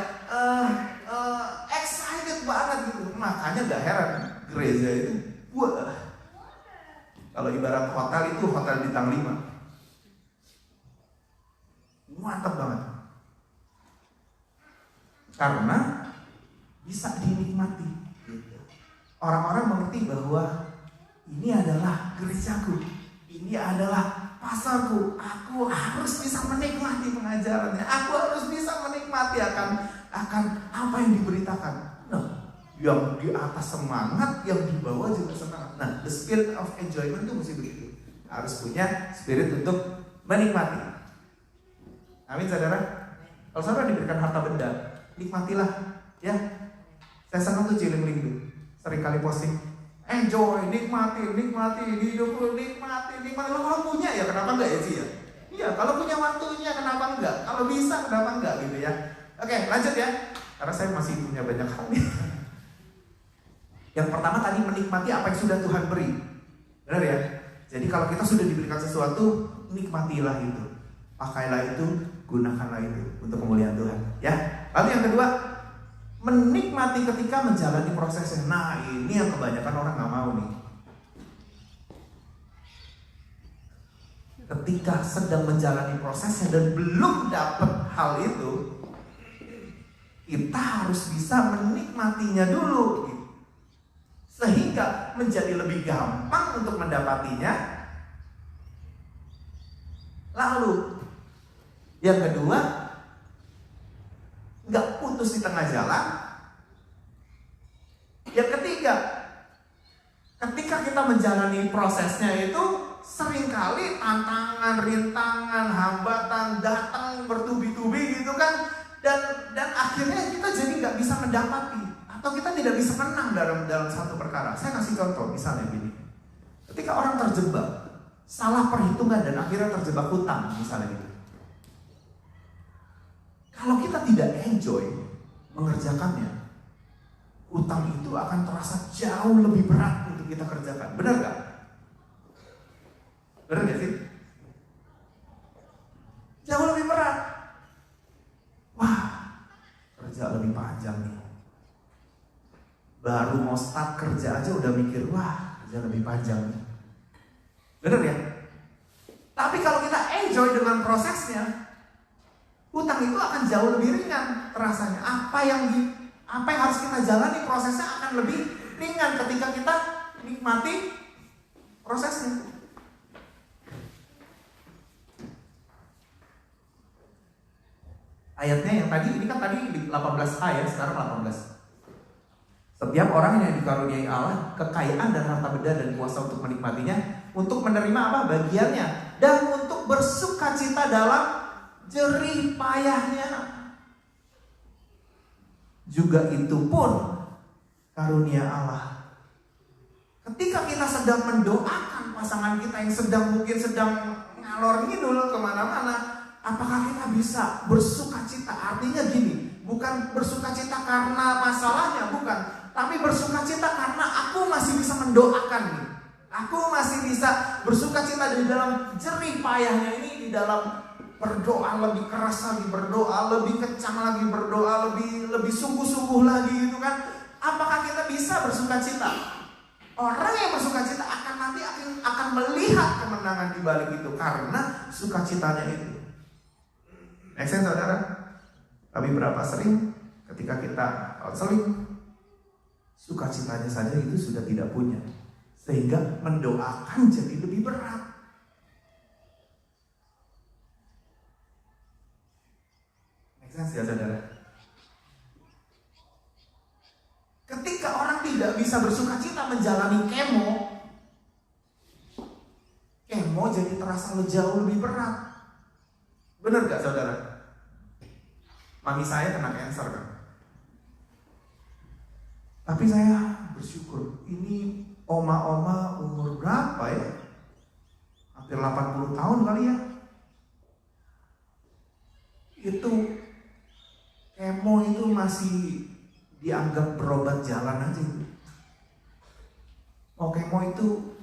excited banget gitu. Makanya gak heran gereja itu, wah, kalau ibarat hotel itu hotel bintang 5, mantap banget, karena bisa dinikmati. Gitu. Orang-orang mengerti bahwa ini adalah gerejaku, ini adalah pasarku. Aku harus bisa menikmati pengajarannya. Aku harus bisa menikmati akan apa yang diberitakan. Nah, yang di atas semangat, yang di bawah juga semangat. Nah, the spirit of enjoyment itu mesti begitu. Harus punya spirit untuk menikmati. Amin saudara. Kalau saudara diberikan harta benda, nikmatilah. Ya, saya senang tuh Ciling tuh. Sering kali posting. Enjoy, nikmati, hidupku, nikmati. Kalau punya ya kenapa enggak ya sih ya? Iya, kalau punya waktunya kenapa enggak? Kalau bisa kenapa enggak gitu ya? Oke, lanjut ya. Karena saya masih punya banyak hal nih. Yang pertama tadi menikmati apa yang sudah Tuhan beri. Benar ya? Jadi kalau kita sudah diberikan sesuatu, nikmatilah itu. Pakailah itu, gunakanlah itu untuk kemuliaan Tuhan. Ya. Lalu yang kedua, menikmati ketika menjalani prosesnya. Nah, ini yang kebanyakan orang gak mau nih. Ketika sedang menjalani prosesnya dan belum dapat hal itu, kita harus bisa menikmatinya dulu gitu. sehingga menjadi lebih gampang untuk mendapatinya. Lalu yang kedua, nggak putus di tengah jalan. Yang ketiga, ketika kita menjalani prosesnya itu seringkali tantangan, rintangan, hambatan datang bertubi-tubi gitu kan, dan akhirnya kita jadi nggak bisa mendapati atau kita tidak bisa menang dalam satu perkara. Saya kasih contoh misalnya gini, ketika orang terjebak salah perhitungan dan akhirnya terjebak hutang misalnya gitu. Kalau kita tidak enjoy mengerjakannya, hutang itu akan terasa jauh lebih berat untuk kita kerjakan. Benar gak? Benar gak sih? Jauh lebih berat. Wah, kerja lebih panjang nih. Baru mau start kerja aja udah mikir, wah kerja lebih panjang nih. Benar ya? Tapi kalau kita enjoy dengan prosesnya, hutang itu akan jauh lebih ringan rasanya. Apa yang harus kita jalani, prosesnya akan lebih ringan ketika kita nikmati prosesnya. Ayatnya yang tadi, ini kan tadi 18a ya, sekarang 18. Setiap orang yang dikaruniai Allah kekayaan dan harta benda dan kuasa untuk menikmatinya, untuk menerima apa? Bagiannya, dan untuk bersukacita dalam jerih payahnya. Juga itu pun karunia Allah. Ketika kita sedang mendoakan pasangan kita yang mungkin sedang ngalor ngidul kemana-mana, apakah kita bisa bersukacita? Artinya gini, bukan bersukacita karena masalahnya, bukan, tapi bersukacita karena aku masih bisa mendoakan nih. Aku masih bisa bersukacita di dalam jerih payahnya ini, di dalam berdoa lebih keras lagi, berdoa lebih kencang lagi, berdoa lebih sungguh-sungguh lagi gitu kan. Apakah kita bisa bersukacita? Orang yang bersukacita akan melihat kemenangan di balik itu karena sukacitanya itu. Make sense, saudara? Tapi berapa sering ketika kita counseling, sukacitanya saja itu sudah tidak punya, sehingga mendoakan jadi lebih berat. Ya saudara, ketika orang tidak bisa bersukacita menjalani kemo jadi terasa jauh lebih berat. Benar gak saudara? Mami saya kena kanker kan, tapi saya bersyukur. Ini oma-oma umur berapa ya? Hampir 80 tahun kali ya. Itu kemo itu masih dianggap berobat jalan aja. Mau kemo itu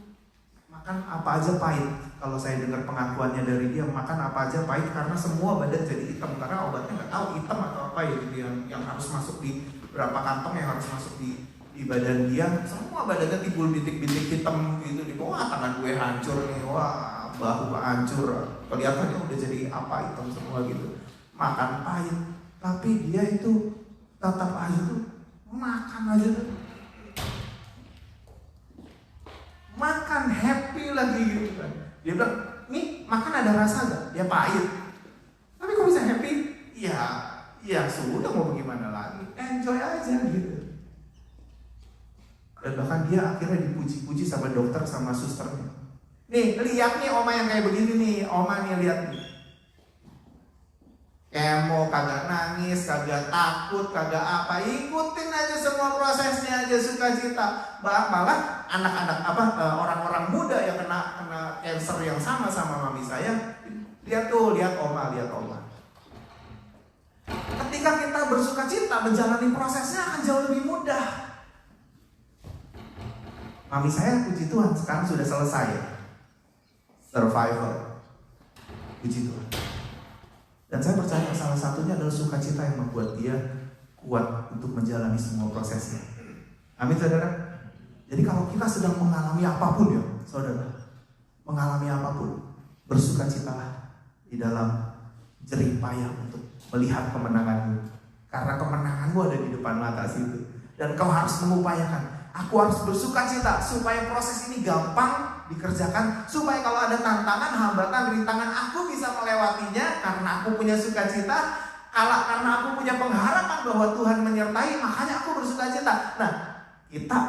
makan apa aja pahit. Kalau saya dengar pengakuannya dari dia, makan apa aja pahit karena semua badan jadi hitam karena obatnya nggak tahu hitam atau apa ya gitu, yang harus masuk di berapa kantong yang harus masuk di badan dia. Semua badannya timbul bintik-bintik hitam gitu. Di bawah tangan gue hancur nih, wah bahu hancur, kelihatannya udah jadi apa hitam semua gitu. Makan pahit, tapi dia itu tetap aja tuh makan aja tuh, makan happy lagi gitu kan. Dia bilang, nih makan ada rasa gak? Ya pahit, tapi kok bisa happy? Ya sudah, mau bagaimana lagi, enjoy aja gitu. Dan bahkan dia akhirnya dipuji-puji sama dokter sama susternya. Nih lihat nih oma yang kayak begini nih, oma nih lihat nih, kemo kagak nangis, kagak takut, kagak apa, ikutin aja semua prosesnya aja, sukacita. Malah anak-anak orang-orang muda yang kena cancer yang sama mami saya, lihat oma. Ketika kita bersukacita menjalani prosesnya akan jauh lebih mudah. Mami saya puji Tuhan sekarang sudah selesai survival, puji Tuhan. Dan saya percaya salah satunya adalah sukacita yang membuat dia kuat untuk menjalani semua prosesnya. Amin saudara. Jadi kalau kita sedang mengalami apapun ya saudara, mengalami apapun, bersukacitalah di dalam jerih payah untuk melihat kemenanganmu. Karena kemenanganmu ada di depan mata situ. Dan kau harus mengupayakan. Aku harus bersuka cita supaya proses ini gampang dikerjakan, supaya kalau ada tantangan, hambatan, rintangan, aku bisa melewatinya karena aku punya sukacita, karena aku punya pengharapan bahwa Tuhan menyertai, makanya aku bersuka cita. Nah, kita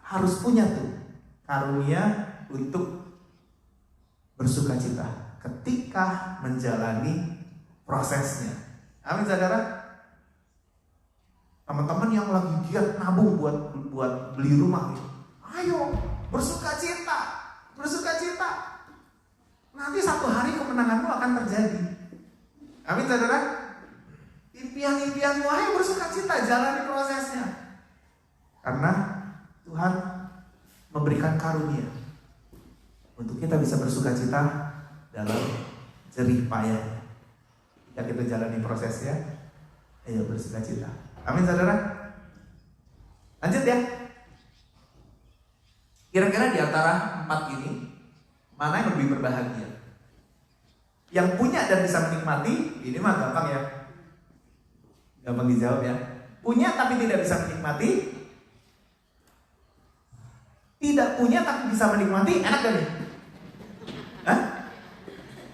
harus punya tuh karunia untuk bersuka cita ketika menjalani prosesnya. Amin, saudara. Teman-teman yang lagi giat nabung buat beli rumah, ayo bersuka cita. Nanti satu hari kemenanganmu akan terjadi. Amin, saudara. Impian-impianmu, ayo bersuka cita, jalani prosesnya. Karena Tuhan memberikan karunia untuk kita bisa bersuka cita dalam jerih payah. Jika kita jalani prosesnya, ayo bersuka cita. Amin, saudara. Lanjut ya. Kira-kira di antara 4 ini, mana yang lebih berbahagia? Yang punya dan bisa menikmati, ini mah gampang ya. Gampang dijawab ya. Punya tapi tidak bisa menikmati. Tidak punya tapi bisa menikmati, enak gak nih? Hah?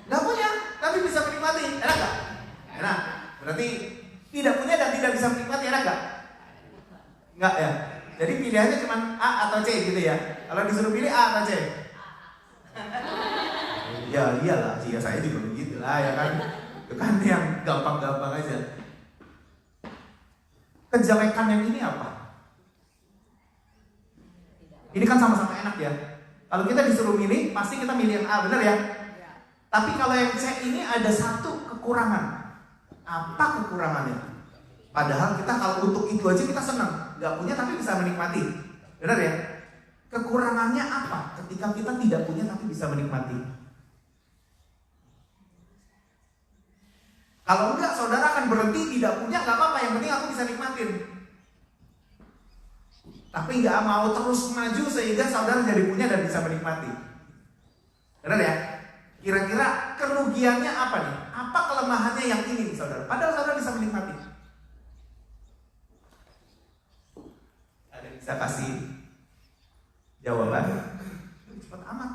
Gak punya tapi bisa menikmati, enak gak? Enak. Berarti tidak punya dan tidak bisa menikmati, enak gak? Enggak ya. Jadi pilihannya cuma A atau C gitu ya. Kalau disuruh pilih A atau C? Ya iyalah, jika saya juga begitu lah ya kan. Itu kan yang gampang-gampang aja. Kejelekan yang ini apa? Ini kan sama-sama enak ya. Kalau kita disuruh milih, pasti kita milih yang A, benar ya? Tapi kalau yang C ini ada satu kekurangan. Apa kekurangannya? Padahal kita kalau untuk itu aja kita senang, nggak punya tapi bisa menikmati, benar ya? Kekurangannya apa? Ketika kita tidak punya tapi bisa menikmati. Kalau enggak, saudara akan berhenti tidak punya, nggak apa-apa, yang penting aku bisa nikmatin. Tapi nggak mau terus maju sehingga saudara jadi punya dan bisa menikmati, benar ya? Kira-kira kerugiannya apa nih? Apa kelemahannya yang ini, saudara? Padahal saudara bisa menikmati. Saya kasih jawaban cepat amat.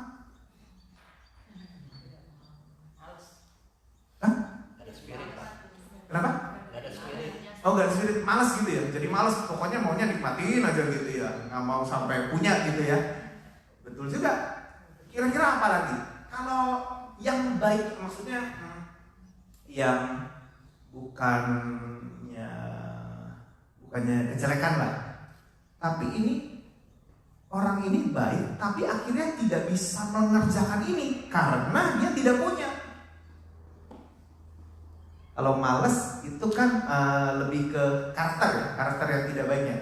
Hah? Kenapa? Oh, gak ada spirit, malas gitu ya. Jadi malas, pokoknya maunya nikmatin aja gitu ya, nggak mau sampai punya gitu ya. Betul juga. Kira-kira apa lagi? Kalau yang baik, maksudnya yang bukannya kejelekan lah. Tapi ini, orang ini baik, tapi akhirnya tidak bisa mengerjakan ini karena dia tidak punya. Kalau malas itu kan lebih ke karakter yang tidak baiknya.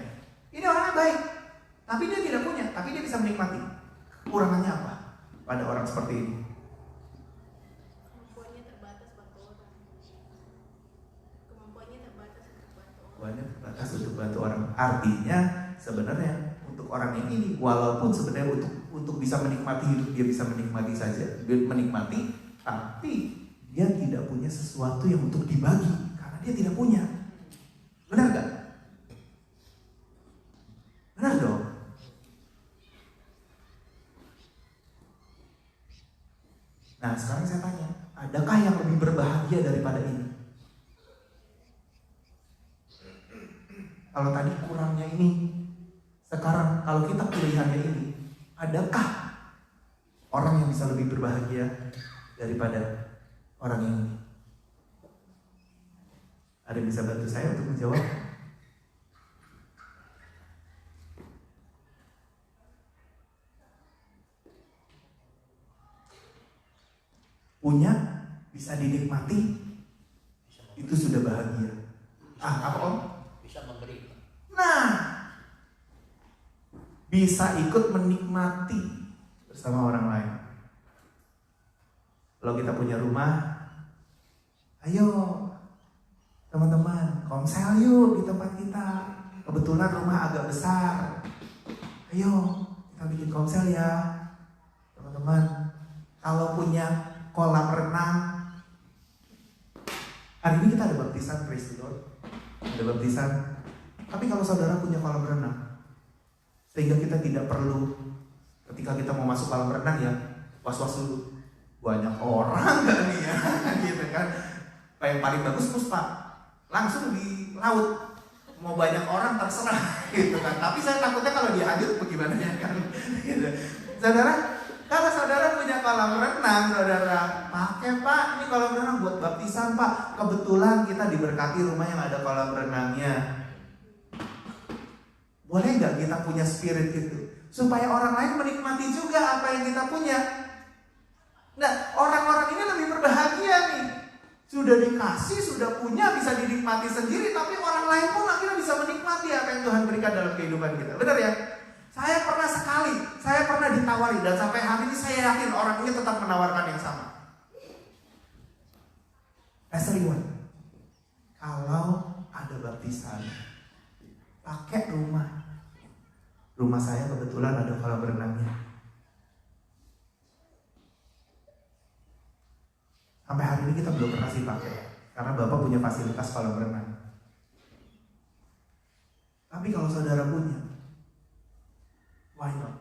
Ini orangnya baik, tapi dia tidak punya, tapi dia bisa menikmati. Kekurangannya apa pada orang seperti ini? Kemampuannya terbatas bantu orang. Kemampuannya terbatas untuk bantu orang. Artinya sebenarnya untuk orang ini, walaupun sebenarnya untuk bisa menikmati hidup, dia bisa menikmati saja, menikmati, tapi dia tidak punya sesuatu yang untuk dibagi karena dia tidak punya. Benar gak? Benar dong. Nah, sekarang saya tanya, adakah yang lebih berbahagia daripada ini? Kalau tadi kurangnya ini, sekarang kalau kita pilihannya ini, adakah orang yang bisa lebih berbahagia daripada orang ini? Ada yang bisa bantu saya untuk menjawab? Punya, bisa dinikmati, itu sudah bahagia. Apa om? Bisa memberi. Nah, bisa ikut menikmati bersama orang lain. Kalau kita punya rumah, ayo teman-teman komsel yuk di tempat kita. Kebetulan rumah agak besar. Ayo kita bikin komsel ya teman-teman. Kalau punya kolam renang, hari ini kita ada baptisan, praise the Lord. Ada baptisan. Tapi kalau saudara punya kolam renang, Sehingga kita tidak perlu ketika kita mau masuk kolam renang ya was-was dulu, banyak orang gak nih ya gitu kan. Yang paling bagus Puspa, langsung di laut, mau banyak orang terserah gitu kan. Tapi saya takutnya kalau dia hanyut bagaimana ya kan gitu. Saudara, kalau saudara punya kolam renang, saudara pakai Pak, ini kolam renang buat baptisan Pak. Kebetulan kita diberkati rumah yang ada kolam renangnya. Boleh nggak kita punya spirit itu? Supaya orang lain menikmati juga apa yang kita punya. Nah, orang-orang ini lebih berbahagia nih. Sudah dikasih, sudah punya, bisa dinikmati sendiri. Tapi orang lain pun akhirnya bisa menikmati apa yang Tuhan berikan dalam kehidupan kita. Benar ya? Saya pernah ditawari. Dan sampai hari ini saya yakin orang ini tetap menawarkan yang sama. Pastor Iwan, kalau ada baptisan, pakai rumah saya kebetulan ada kolam renangnya. Sampai hari ini kita belum pernah sih pakai, karena Bapak punya fasilitas kolam renang. Tapi kalau saudara punya, why not?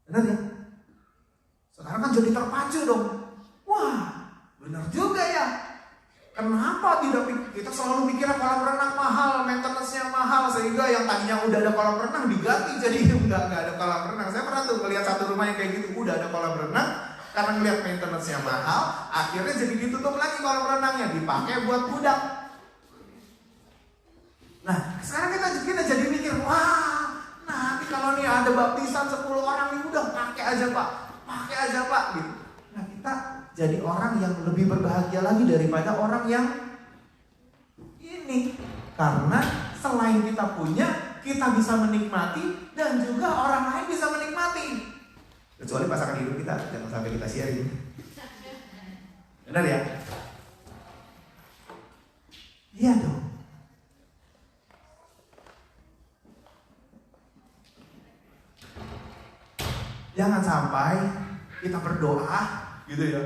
Benar ya? Sekarang kan jadi terpacu dong. Wah, benar juga ya. Kenapa tidak kita selalu mikirnya kolam renang mahal, maintenance-nya mahal, sehingga yang tadinya udah ada kolam renang diganti jadi nggak ada kolam renang. Saya pernah tuh melihat satu rumah yang kayak gitu, udah ada kolam renang, karena ngeliat maintenance-nya mahal, akhirnya jadi ditutup lagi kolam renangnya, dipakai buat budak. Nah, sekarang kita jadi mikir, wah, nanti kalau nih ada baptisan 10 orang nih, udah pakai aja Pak, gitu. Nah, kita jadi orang yang lebih berbahagia lagi daripada orang yang ini. Karena selain kita punya, kita bisa menikmati dan juga orang lain bisa menikmati. Kecuali pasangan hidup kita, jangan sampai kita sharing. Benar ya? Iya dong. Jangan sampai kita berdoa gitu ya,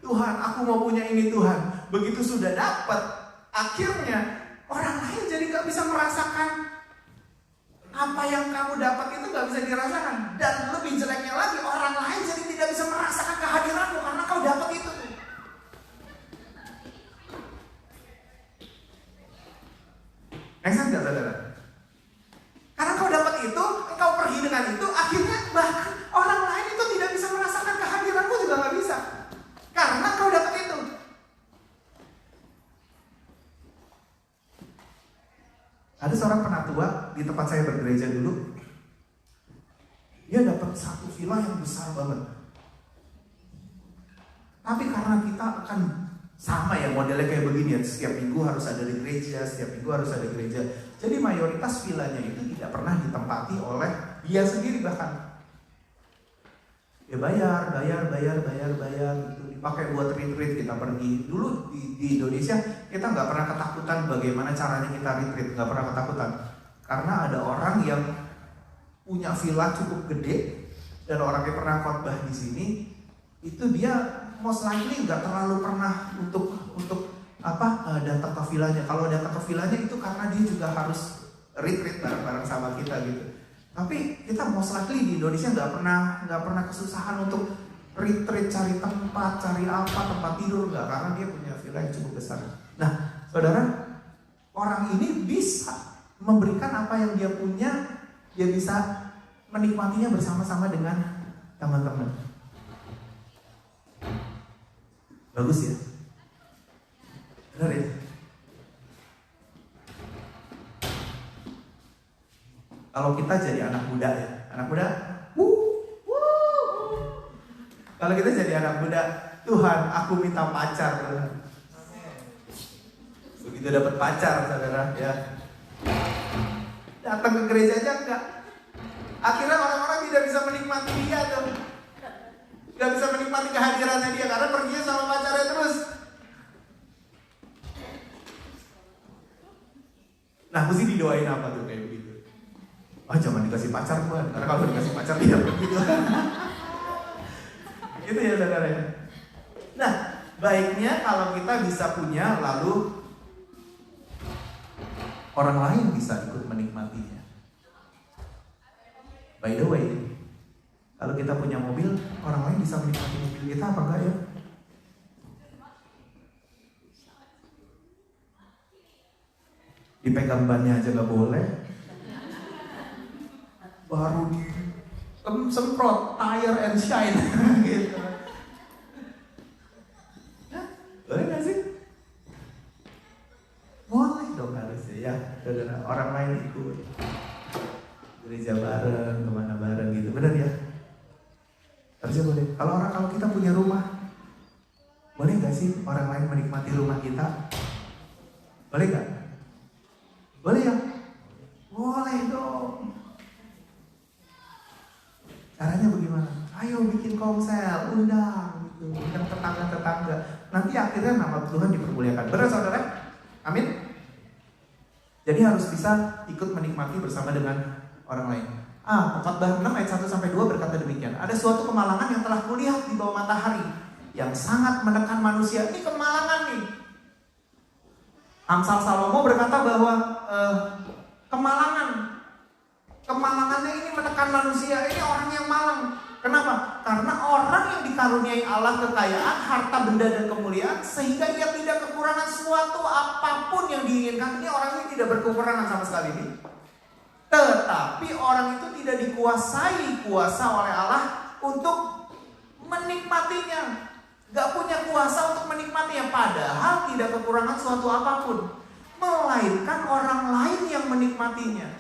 Tuhan aku mau punya ini Tuhan. Begitu sudah dapat, akhirnya orang lain jadi gak bisa merasakan apa yang kamu dapat, itu gak bisa dirasakan. Dan lebih jeleknya lagi, orang lain jadi tidak bisa merasakan kehadiranmu karena kau dapat itu. Exakt gak saudara? Karena kau dapat itu, engkau pergi dengan itu, akhirnya bahkan orang lain itu tidak bisa merasakan kehadiranmu juga gak bisa. Karena kau dapat itu. Ada seorang penatua di tempat saya bergereja dulu. Dia dapat satu villa yang besar banget. Tapi karena kita akan sama ya modelnya kayak begini ya, setiap minggu harus ada di gereja, Jadi mayoritas villanya itu tidak pernah ditempati oleh dia sendiri bahkan. Ya bayar gitu, dipakai buat retreat kita pergi. Dulu di Indonesia kita nggak pernah ketakutan bagaimana caranya kita retreat, nggak pernah ketakutan. Karena ada orang yang punya villa cukup gede dan orangnya pernah khotbah di sini, itu dia most likely nggak terlalu pernah untuk datang ke villanya. Kalau datang ke villanya itu karena dia juga harus retreat bareng-bareng sama kita gitu. Tapi kita most likely di Indonesia nggak pernah kesusahan untuk retreat, cari tempat tidur nggak, karena dia punya villa yang cukup besar. Nah, saudara, orang ini bisa memberikan apa yang dia punya, dia bisa menikmatinya bersama-sama dengan teman-teman. Bagus ya? Benar ya? Kalau kita jadi anak muda ya, kalau kita jadi anak muda, Tuhan, aku minta pacar, Tuhan. Begitu dapat pacar, saudara, ya, datang ke gereja aja enggak. Akhirnya orang-orang tidak bisa menikmati dia tuh, tidak bisa menikmati kehadirannya dia karena perginya sama pacarnya terus. Nah, mesti didoain apa tuh kayak begitu? Jangan dikasih pacar Tuhan, karena kalau dikasih pacar dia begitu. Itu ya saudara. Nah, baiknya kalau kita bisa punya, lalu orang lain bisa ikut menikmatinya. By the way, kalau kita punya mobil, orang lain bisa menikmati mobil kita apa enggak ya? Dipegang bannya aja nggak boleh. Baru semprot tire and shine gitu. Boleh nggak sih? Boleh dong harusnya ya. Saudara, orang lain ikut gereja bareng, kemana bareng gitu, benar ya? Harusnya boleh. Kalau kita punya rumah, boleh nggak sih orang lain menikmati rumah kita? Boleh nggak? Boleh ya? Boleh dong. Caranya bagaimana? Ayo bikin komsel, undang gitu, undang tetangga-tetangga. Nanti akhirnya nama Tuhan dipermuliakan. Benar saudara? Amin. Jadi harus bisa ikut menikmati bersama dengan orang lain. Khotbah 6 ayat 1 sampai 2 berkata demikian. Ada suatu kemalangan yang telah kulihat di bawah matahari yang sangat menekan manusia. Ini kemalangan nih. Amsal Salomo berkata bahwa kemalangannya ini menekan manusia. Ini orang yang malang. Kenapa? Karena orang yang dikaruniai Allah kekayaan, harta benda dan kemuliaan, sehingga ia tidak kekurangan suatu apapun yang diinginkan. Ini orang ini tidak berkekurangan sama sekali nih. Tetapi orang itu tidak dikuasai kuasa oleh Allah untuk menikmatinya. Gak punya kuasa untuk menikmatinya. Padahal tidak kekurangan suatu apapun, melainkan orang lain yang menikmatinya.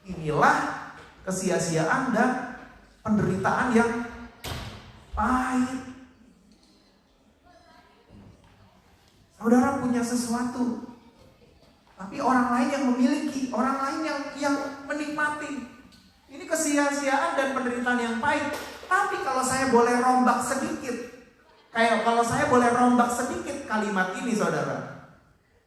Inilah kesia-siaan dan penderitaan yang pahit. Saudara punya sesuatu, tapi orang lain yang memiliki, orang lain yang menikmati. Ini kesia-siaan dan penderitaan yang pahit. Tapi kalau saya boleh rombak sedikit, kalimat ini saudara,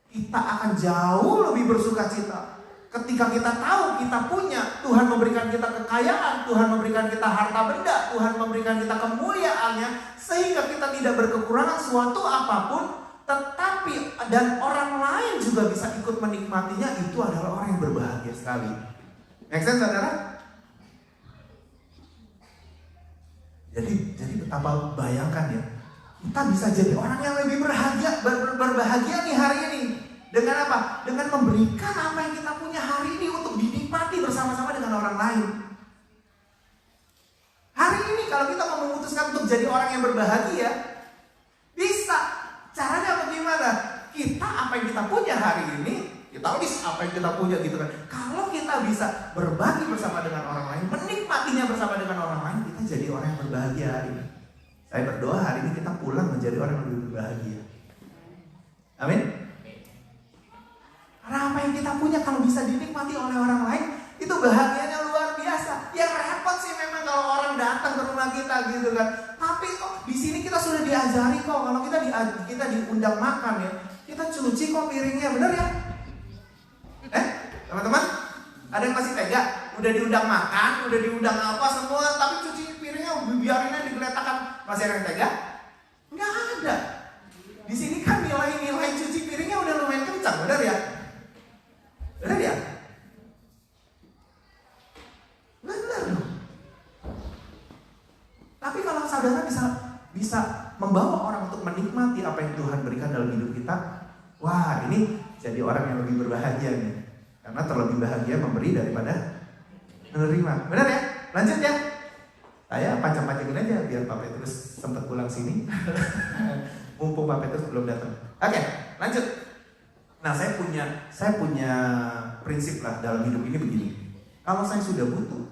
kita akan jauh lebih bersukacita ketika kita tahu kita punya, Tuhan memberikan kita kekayaan, Tuhan memberikan kita harta benda, Tuhan memberikan kita kemuliaannya, sehingga kita tidak berkekurangan suatu apapun, tetapi dan orang lain juga bisa ikut menikmatinya. Itu adalah orang yang berbahagia sekali. Make sense saudara? Jadi betapa, bayangkan ya, kita bisa jadi orang yang lebih berbahagia nih hari ini. Dengan apa? Dengan memberikan apa yang kita punya hari ini untuk dinikmati bersama-sama dengan orang lain. Hari ini kalau kita mau memutuskan untuk jadi orang yang berbahagia, bisa. Caranya bagaimana? Kita apa yang kita punya hari ini, kita list apa yang kita punya gitu kan. Kalau kita bisa berbagi bersama dengan orang lain, menikmatinya bersama dengan orang lain, kita jadi orang yang berbahagia hari ini. Saya berdoa hari ini kita pulang menjadi orang yang lebih berbahagia. Amin. Karena apa yang kita punya kalau bisa dinikmati oleh orang lain, itu bahagianya luar biasa. Yang repot sih memang kalau orang datang ke rumah kita gitu kan. Tapi kok di sini kita sudah diajari kok, kalau kita diundang makan ya, kita cuci kok piringnya, bener ya? Teman-teman, ada yang masih tega? Udah diundang makan, udah diundang apa semua, tapi cuci piringnya biarinnya digeletakkan. Masih ada yang tega? Nggak ada. Di sini kan nilai-nilai cuci piringnya udah lumayan kencang, bener ya? Benar ya? Benar dong. Tapi kalau saudara bisa membawa orang untuk menikmati apa yang Tuhan berikan dalam hidup kita, wah ini jadi orang yang lebih berbahagia nih. Karena terlebih bahagia memberi daripada menerima. Benar ya? Lanjut ya. Saya pancang-pancangin aja biar Pak Petrus sempat pulang sini. Mumpung Pak Petrus belum datang. Oke, lanjut. Nah, saya punya prinsip lah dalam hidup ini begini. Kalau saya sudah butuh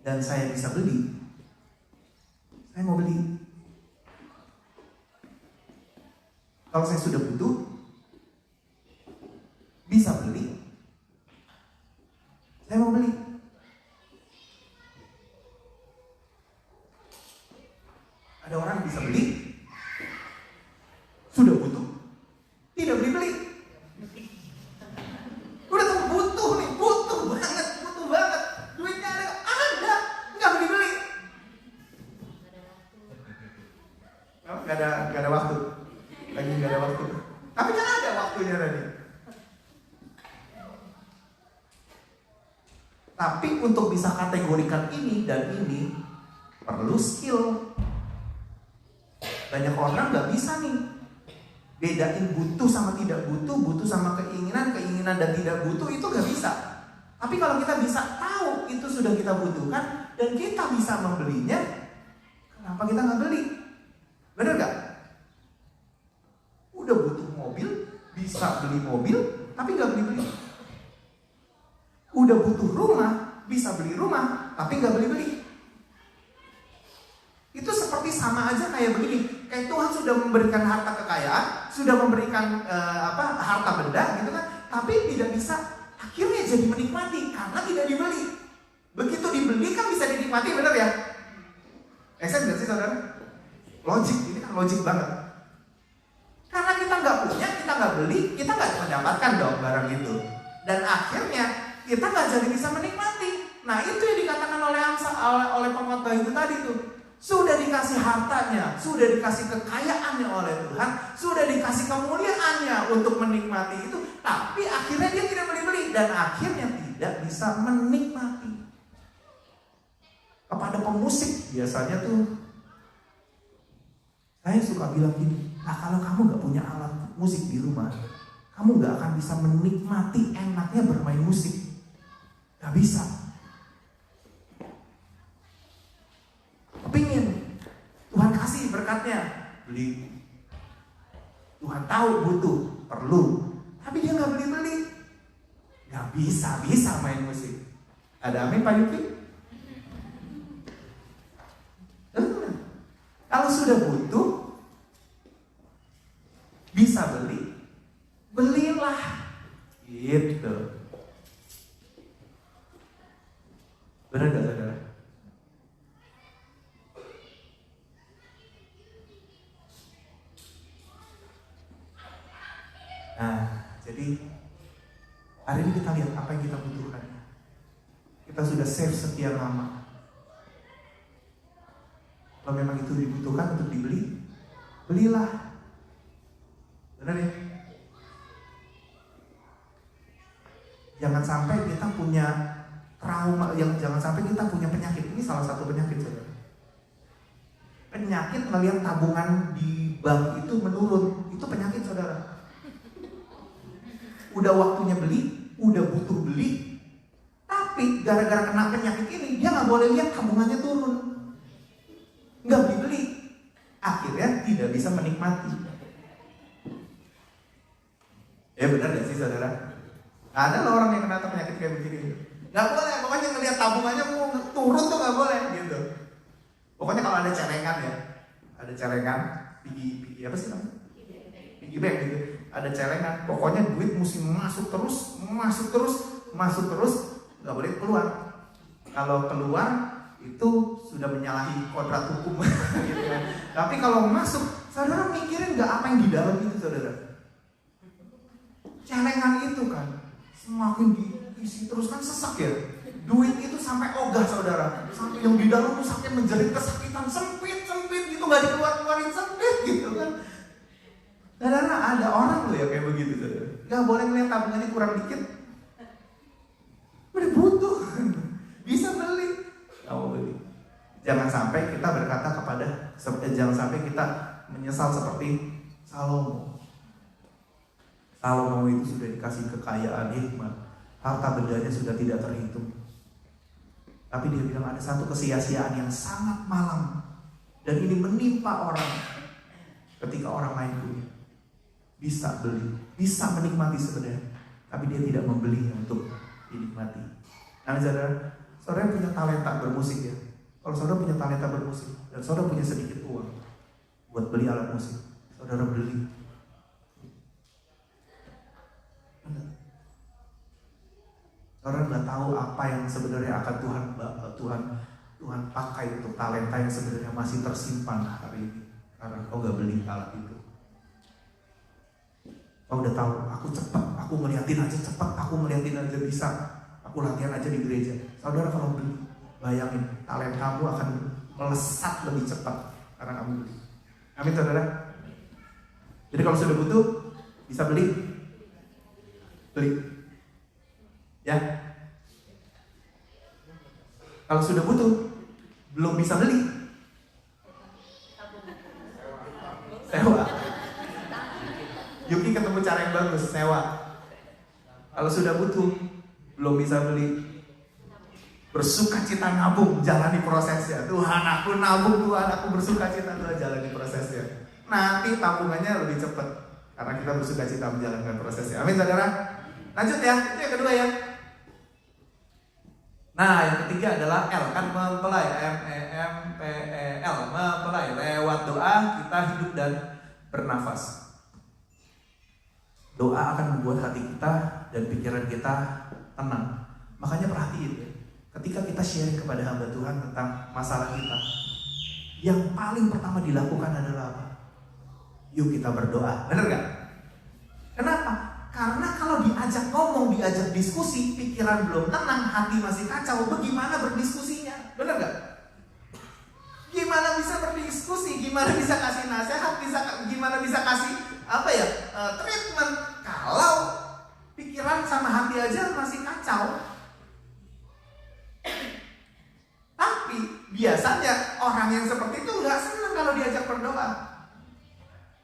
dan saya bisa beli, saya mau beli. Kalau saya sudah butuh, bisa beli, saya mau beli. Ada orang yang bisa beli, sudah butuh, tidak beli-beli. Udah tuh butuh banget, duitnya ada, nggak beli-beli. Nggak ada waktu, lagi nggak ada waktu. Tapi kan ada waktunya tadi. Tapi untuk bisa kategorikan ini dan ini perlu skill. Banyak orang nggak bisa nih bedain butuh sama tidak butuh, butuh sama keinginan dan tidak butuh, itu nggak bisa. Tapi kalau kita bisa tahu itu sudah kita butuhkan dan kita bisa membelinya, kenapa kita nggak beli? Bener nggak? Udah butuh mobil, bisa beli mobil, tapi nggak beli. Udah butuh rumah, bisa beli rumah, tapi nggak beli. Itu seperti sama aja kayak begini, kayak Tuhan sudah memberikan harta kekayaan, sudah memberikan harta benda gitu kan, tapi tidak bisa akhirnya jadi menikmati karena tidak dibeli. Begitu dibeli kan bisa dinikmati, benar ya? Eksen nggak sih saudara? Logik, ini kan logik banget. Karena kita nggak punya, kita nggak beli, kita nggak mendapatkan dong barang itu, dan akhirnya kita nggak jadi bisa menikmati. Nah itu yang dikatakan oleh pengkhotbah itu tadi tuh. Sudah dikasih hartanya, sudah dikasih kekayaannya oleh Tuhan, sudah dikasih kemuliaannya untuk menikmati itu, tapi akhirnya dia tidak beli-beli dan akhirnya tidak bisa menikmati. Kepada pemusik biasanya tuh saya suka bilang gini, nah kalau kamu gak punya alat musik di rumah, kamu gak akan bisa menikmati enaknya bermain musik. Gak bisa. Kepingin Tuhan kasih berkatnya, beli. Tuhan tahu butuh, perlu, tapi dia nggak beli. Nggak bisa main musik. Ada amin Pak Yuki? Kalau sudah butuh, bisa beli, belilah. Gitu. Benar gak saudara? Nah, jadi hari ini kita lihat apa yang kita butuhkan. Kita sudah save sekian lama. Kalau memang itu dibutuhkan untuk dibeli, belilah. Benar ya? Jangan sampai kita punya trauma, jangan sampai kita punya penyakit. Ini salah satu penyakit, saudara. Penyakit melihat tabungan di bank itu menurun. Itu penyakit, saudara. Udah waktunya beli, udah butuh beli, tapi gara-gara kena penyakit ini dia nggak boleh lihat tabungannya turun, nggak beli, akhirnya tidak bisa menikmati. Ya benar gak sih saudara? Ada loh orang yang kena penyakit kayak begini, nggak boleh, pokoknya ngelihat tabungannya mau turun tuh nggak boleh gitu. Pokoknya kalau ada celengan ya, ada celengan, piggy apa sih namanya? Piggy bank gitu. Ada celengan, pokoknya duit mesti masuk terus, nggak boleh keluar. Kalau keluar itu sudah menyalahi kodrat hukum, gitu kan. Tapi kalau masuk, saudara mikirin nggak apa yang di dalam itu, saudara? Celengan itu kan semakin diisi terus kan sesak ya. Duit itu sampai ogah, saudara. Sampai yang di dalam tuh sampai menjerit kesakitan, sempit gitu, nggak dikeluarin sempit gitu kan. Saudara, ada orang loh ya kayak begitu, saudara. Gak boleh ngeliat tabungannya kurang dikit. Udah butuh, bisa beli. Gak mau beli. Jangan sampai kita berkata jangan sampai kita menyesal seperti Salomo. Salomo itu sudah dikasih kekayaan, hikmat, harta bendanya sudah tidak terhitung. Tapi dia bilang ada satu kesia-siaan yang sangat malang, dan ini menimpa orang ketika orang lain punya. Bisa beli, bisa menikmati sebenarnya, tapi dia tidak membelinya untuk dinikmati. Nah, saudara punya talenta bermusik ya. Kalau saudara punya talenta bermusik dan saudara punya sedikit uang buat beli alat musik, saudara beli. Saudara nggak tahu apa yang sebenarnya akan Tuhan pakai untuk talenta yang sebenarnya masih tersimpan hari ini karena kau nggak beli alat itu. Kau udah tahu, aku cepat, aku ngeliatin aja bisa, aku latihan aja di gereja. Saudara kalau beli, bayangin talentamu akan melesat lebih cepat karena kamu beli. Amin saudara. Jadi kalau sudah butuh, bisa beli, ya. Kalau sudah butuh, belum bisa beli, sewa. Yuki ketemu cara yang bagus, sewa. Kalau sudah butuh, belum bisa beli, bersukacita nabung, jalani prosesnya. Tuhan, aku nabung, Tuhan, aku bersukacita, Tuhan, jalani prosesnya. Nanti tabungannya lebih cepat karena kita bersukacita menjalankan prosesnya. Amin, saudara. Lanjut ya, itu yang kedua ya. Nah, yang ketiga adalah L, kan mempelai, M-E-M-P-E-L, mempelai. Lewat doa kita hidup dan bernafas. Doa akan membuat hati kita dan pikiran kita tenang. Makanya perhatiin ya, ketika kita sharing kepada hamba Tuhan tentang masalah kita, yang paling pertama dilakukan adalah apa? Yuk kita berdoa, bener gak? Kenapa? Karena kalau diajak ngomong, diajak diskusi, pikiran belum tenang, hati masih kacau, bagaimana berdiskusinya? Bener gak? Gimana bisa berdiskusi? Gimana bisa kasih nasihat? Gimana bisa kasih treatment? Kalau pikiran sama hati aja masih kacau. Tapi biasanya orang yang seperti itu gak senang kalau diajak berdoa.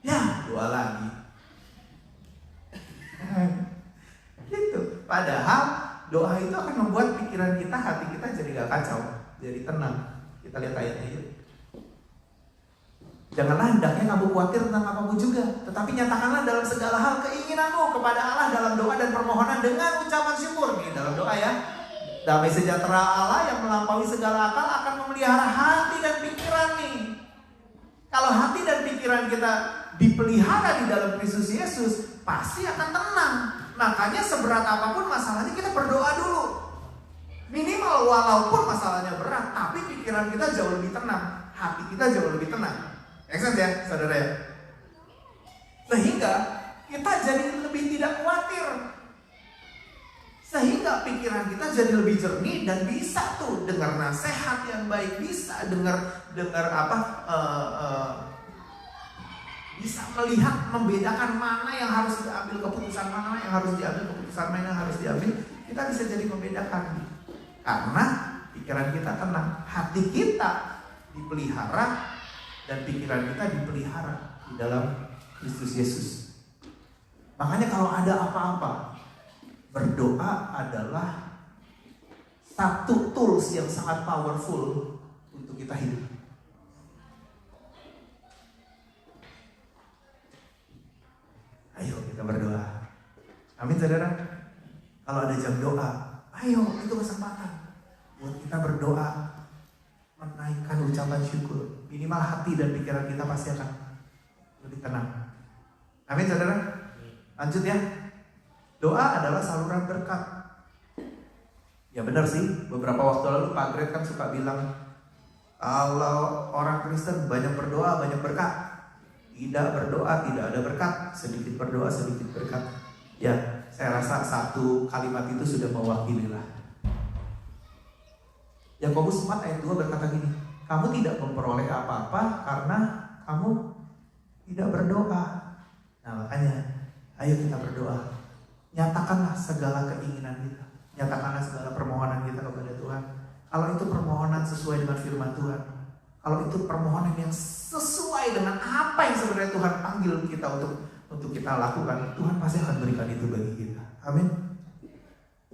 Ya, doa lagi. Gitu. Padahal doa itu akan membuat pikiran kita, hati kita jadi gak kacau, jadi tenang. Kita lihat ayatnya yuk. Janganlah hendaknya kamu khawatir tentang apapun juga, tetapi nyatakanlah dalam segala hal keinginanmu kepada Allah dalam doa dan permohonan dengan ucapan syukur. Nih dalam doa ya. Damai sejahtera Allah yang melampaui segala akal akan memelihara hati dan pikiran nih. Kalau hati dan pikiran kita dipelihara di dalam Kristus Yesus, pasti akan tenang. Makanya seberat apapun masalahnya kita berdoa dulu. Minimal walaupun masalahnya berat, tapi pikiran kita jauh lebih tenang, hati kita jauh lebih tenang. Excellent ya, saudara ya. Sehingga kita jadi lebih tidak khawatir. Sehingga pikiran kita jadi lebih jernih dan bisa tuh dengar nasihat yang baik, bisa dengar bisa melihat, membedakan mana yang harus diambil keputusan, mana yang harus diambil keputusan, mana yang harus diambil. Kita bisa jadi membedakan karena pikiran kita tenang, hati kita dipelihara dan pikiran kita dipelihara di dalam Kristus Yesus. Makanya kalau ada apa-apa, berdoa adalah satu tools yang sangat powerful untuk kita hidup. Ayo kita berdoa. Amin saudara. Kalau ada jam doa, ayo itu kesempatan buat kita berdoa, menaikkan ucapan syukur. Minimal hati dan pikiran kita pasti akan lebih tenang. Amin saudara. Lanjut ya. Doa adalah saluran berkat. Ya benar sih, beberapa waktu lalu Pak Gret kan suka bilang kalau orang Kristen banyak berdoa, banyak berkat. Tidak berdoa, tidak ada berkat. Sedikit berdoa, sedikit berkat. Ya, saya rasa satu kalimat itu sudah mewakili lah. Yakobus 4 ayat 2 berkata gini, kamu tidak memperoleh apa-apa karena kamu tidak berdoa. Nah makanya, ayo kita berdoa. Nyatakanlah segala keinginan kita, nyatakanlah segala permohonan kita kepada Tuhan. Kalau itu permohonan sesuai dengan firman Tuhan, kalau itu permohonan yang sesuai dengan apa yang sebenarnya Tuhan panggil kita untuk kita lakukan, Tuhan pasti akan berikan itu bagi kita. Amin.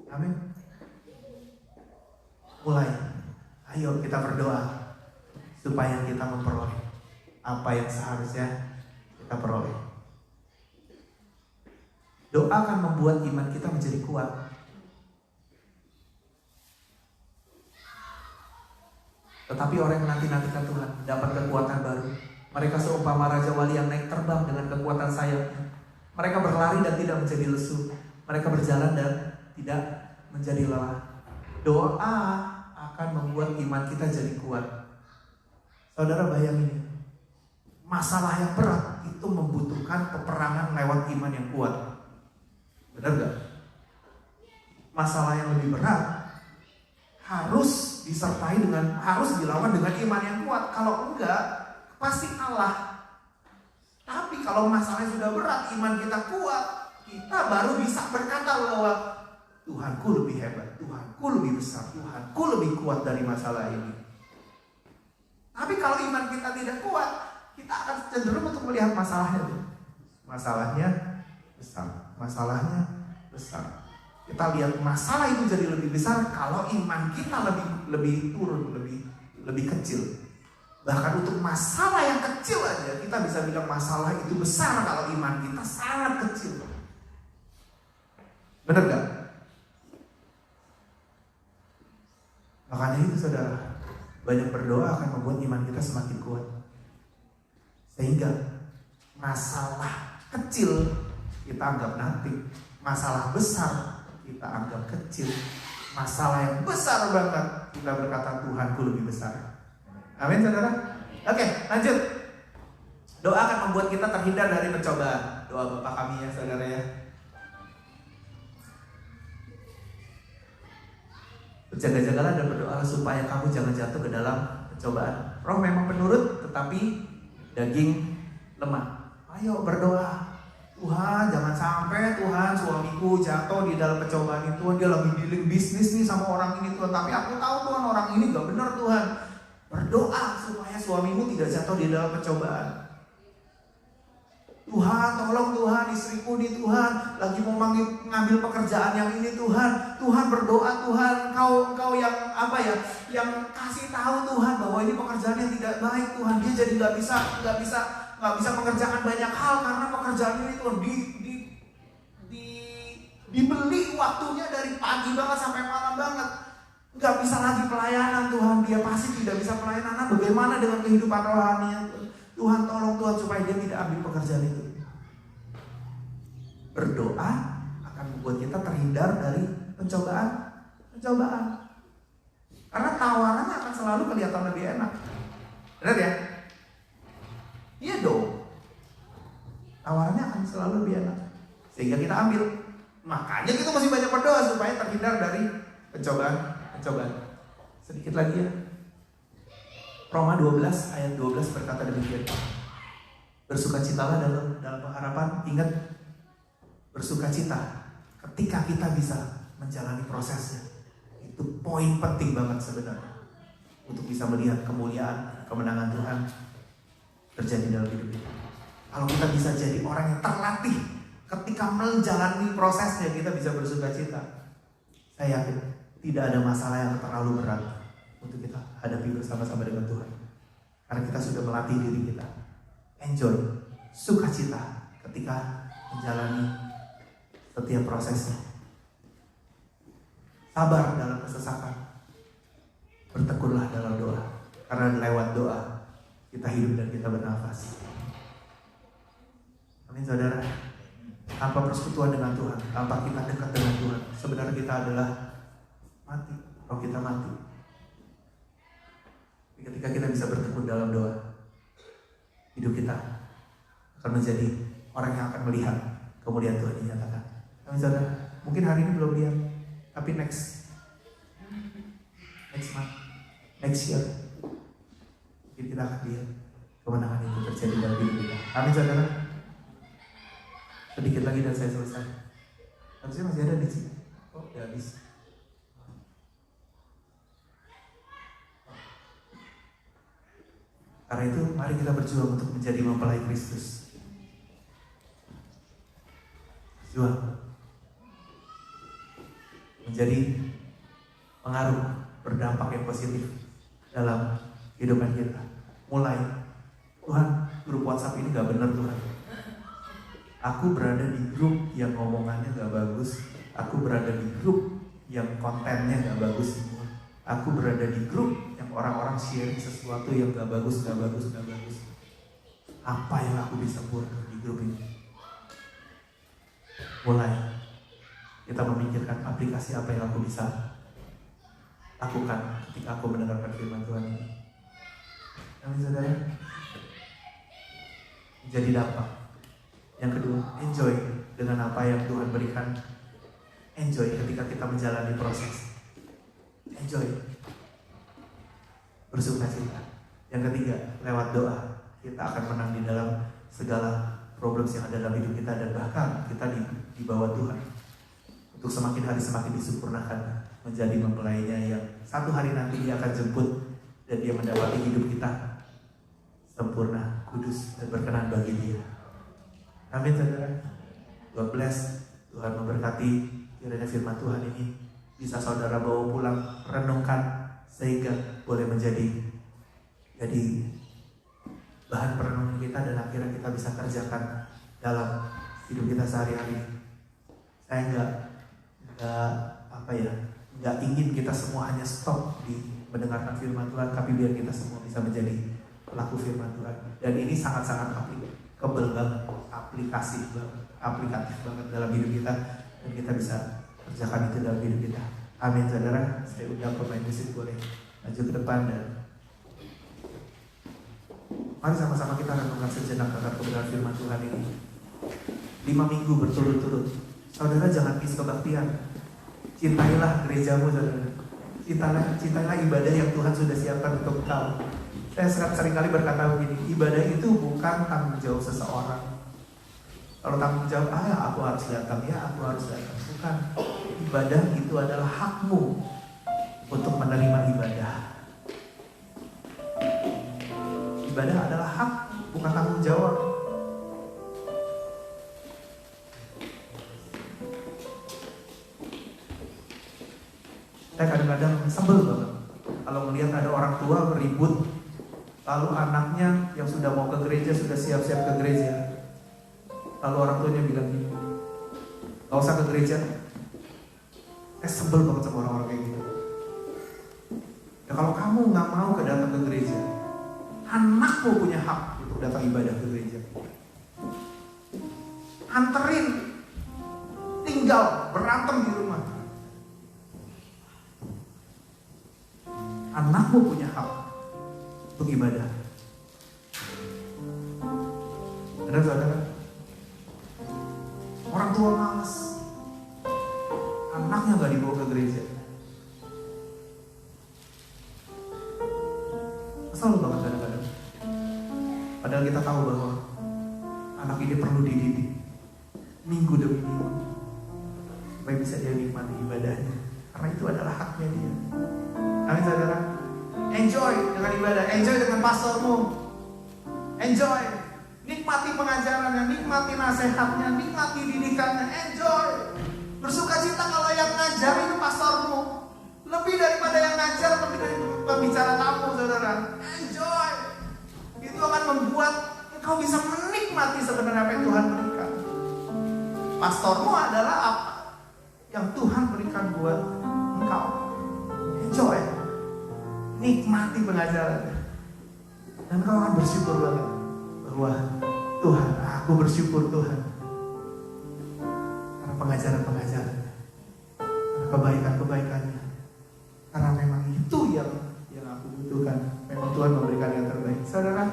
Amin. Mulai, ayo kita berdoa supaya kita memperoleh apa yang seharusnya kita peroleh. Doa akan membuat iman kita menjadi kuat. Tetapi orang yang menanti-nantikan Tuhan dapat kekuatan baru. Mereka seumpama raja wali yang naik terbang dengan kekuatan sayapnya. Mereka berlari dan tidak menjadi lesu. Mereka berjalan dan tidak menjadi lelah. Doa akan membuat iman kita jadi kuat. Saudara bayangin, masalah yang berat itu membutuhkan peperangan lewat iman yang kuat. Benar gak? Masalah yang lebih berat harus disertai harus dilawan dengan iman yang kuat. Kalau enggak, pasti kalah. Tapi kalau masalahnya sudah berat, iman kita kuat, kita baru bisa berkata bahwa Tuhanku lebih hebat, Tuhanku lebih besar, Tuhanku lebih kuat dari masalah ini. Tapi kalau iman kita tidak kuat, kita akan cenderung untuk melihat masalahnya. Masalahnya besar, masalahnya besar. Kita lihat masalah itu jadi lebih besar kalau iman kita lebih turun, lebih kecil. Bahkan untuk masalah yang kecil aja kita bisa bilang masalah itu besar kalau iman kita sangat kecil. Benar gak? Makanya itu saudara, banyak berdoa akan membuat iman kita semakin kuat. Sehingga masalah kecil kita anggap nanti, masalah besar kita anggap kecil, masalah yang besar banget kita berkata Tuhanku lebih besar. Amin saudara. Oke, lanjut. Doa akan membuat kita terhindar dari pencobaan. Doa Bapa kami ya saudara ya. Berjaga-jagalah dan berdoa supaya kamu jangan jatuh ke dalam pencobaan. Roh memang penurut, tetapi daging lemah. Ayo berdoa. Tuhan, jangan sampai Tuhan suamiku jatuh di dalam pencobaan itu. Dia lagi dealing bisnis nih sama orang ini Tuhan. Tapi aku tahu Tuhan orang ini gak benar Tuhan. Berdoa supaya suamimu tidak jatuh di dalam pencobaan. Tuhan, tolong Tuhan, istriku nih Tuhan lagi mau ngambil pekerjaan yang ini Tuhan. Tuhan berdoa Tuhan, Engkau yang yang kasih tahu Tuhan bahwa ini pekerjaan yang tidak baik Tuhan. Dia jadi nggak bisa mengerjakan banyak hal karena pekerjaan ini Tuhan dibeli waktunya dari pagi banget sampai malam banget. Nggak bisa lagi pelayanan Tuhan, dia pasti tidak bisa pelayanan. Nah, bagaimana dengan kehidupan rohaninya Tuhan, tolong Tuhan supaya dia tidak ambil pekerjaan itu. Berdoa akan membuat kita terhindar dari pencobaan. Karena tawarannya akan selalu kelihatan lebih enak. Benar ya? Iya dong. Tawarannya akan selalu lebih enak. Sehingga kita ambil. Makanya kita masih banyak berdoa supaya terhindar dari pencobaan. Sedikit lagi ya. Roma 12 ayat 12 berkata demikian. Bersukacitalah dalam pengharapan. Ingat, bersukacita ketika kita bisa menjalani prosesnya. Itu poin penting banget sebenarnya untuk bisa melihat kemuliaan, kemenangan Tuhan terjadi dalam hidup kita. Kalau kita bisa jadi orang yang terlatih ketika menjalani prosesnya, kita bisa bersukacita. Saya yakin tidak ada masalah yang terlalu berat untuk kita hadapi bersama-sama dengan Tuhan. Karena kita sudah melatih diri kita. Enjoy, sukacita ketika menjalani setiap prosesnya. Sabar dalam kesesakan. Bertekunlah dalam doa. Karena lewat doa kita hidup dan kita bernafas. Amin saudara. Tanpa persekutuan dengan Tuhan, tanpa kita dekat dengan Tuhan, sebenarnya kita adalah mati. Roh kita mati. Ketika kita bisa bertekun dalam doa, hidup kita akan menjadi orang yang akan melihat kemuliaan Tuhan dinyatakan. Amin saudara. Mungkin hari ini belum lihat, tapi next month, next year, mungkin kita akan lihat kemenangan itu terjadi dalam hidup kita. Amin saudara. Sedikit lagi dan saya selesai. Harusnya masih ada di sini. Oh, udah habis. Karena itu mari kita berjuang untuk menjadi mempelai Kristus. Berjuang menjadi pengaruh, berdampak yang positif dalam kehidupan kita. Mulai, Tuhan, grup WhatsApp ini gak benar Tuhan. Aku berada di grup yang ngomongannya gak bagus. Aku berada di grup yang kontennya gak bagus. Aku berada di grup yang orang-orang sharing sesuatu yang gak bagus. Apa yang aku bisa buat di grup ini? Mulai kita memikirkan aplikasi apa yang aku bisa lakukan ketika aku mendengarkan firman Tuhan ini. Amin saudara. Jadi dampak. Yang kedua, enjoy dengan apa yang Tuhan berikan. Enjoy ketika kita menjalani proses. Enjoy. Bersukacita. Yang ketiga, lewat doa kita akan menang di dalam segala problem yang ada dalam hidup kita, dan bahkan kita di bawah Tuhan. untuk semakin hari semakin disempurnakan menjadi mempelainya yang satu hari nanti dia akan jemput dan dia mendapati hidup kita sempurna, kudus, dan berkenan bagi dia. Amin saudara. God bless. Tuhan memberkati. Kiranya firman Tuhan ini bisa saudara bawa pulang, renungkan sehingga boleh menjadi bahan perenungan kita dan akhirnya kita bisa kerjakan dalam hidup kita sehari-hari. Saya nggak ingin kita semua hanya stop di mendengarkan firman Tuhan, tapi biar kita semua bisa menjadi pelaku firman Tuhan. Dan ini sangat-sangat applicable banget, aplikatif banget dalam hidup kita, dan kita bisa kerjakan itu dalam hidup kita. Amin saudara. Saya undang pemain musik boleh maju ke depan dan mari sama-sama kita renungkan sejenak tentang kebenaran firman Tuhan ini. 5 minggu berturut-turut. Saudara jangan miss kebaktian. Cintailah gerejamu saudara. Cintailah ibadah yang Tuhan sudah siapkan untuk kau. Saya sering kali berkata begini, ibadah itu bukan tanggung jawab seseorang. Kalau tanggung jawab, aku harus datang, aku harus datang. Bukan. Ibadah itu adalah hakmu untuk menerima ibadah. Ibadah adalah hak, bukan tanggung jawab. Saya kadang-kadang sebel banget kalau melihat ada orang tua beribut, lalu anaknya yang sudah mau ke gereja, sudah siap-siap ke gereja, lalu orang tuanya bilang gini, gak usah ke gereja. Saya sebel banget sama orang-orang kayak gitu. Ya kalau kamu gak mau datang ke gereja, anakmu punya hak untuk datang ibadah ke gereja. Anterin, tinggal berantem di rumah. Anakmu punya hak untuk ibadah. Saudara-saudara, orang tua malas, anaknya gak dibawa ke gereja. Kesel banget kadang-kadang. Padahal kita tahu bahwa anak ini perlu dididik minggu demi minggu supaya bisa dia nikmati ibadahnya, karena itu adalah haknya dia. Amin saudara. Enjoy dengan ibadah, enjoy dengan pastormu, enjoy, nikmati pengajarannya, nikmati nasihatnya, nikmati didikannya, enjoy. Bersuka cita kalau yang ngajar itu pastormu, lebih daripada yang ngajar, lebih dari pembicara kamu saudara. Enjoy. Itu akan membuat engkau bisa menikmati sebenarnya apa yang Tuhan berikan. Pastormu adalah apa yang Tuhan berikan buat engkau. Enjoy. Nikmati pengajarannya. Dan kau akan bersyukur banget bahwa Tuhan, aku bersyukur Tuhan karena pengajaran-pengajarannya, karena kebaikan-kebaikannya, karena memang itu yang aku butuhkan. Memang Tuhan memberikan yang terbaik. Saudara,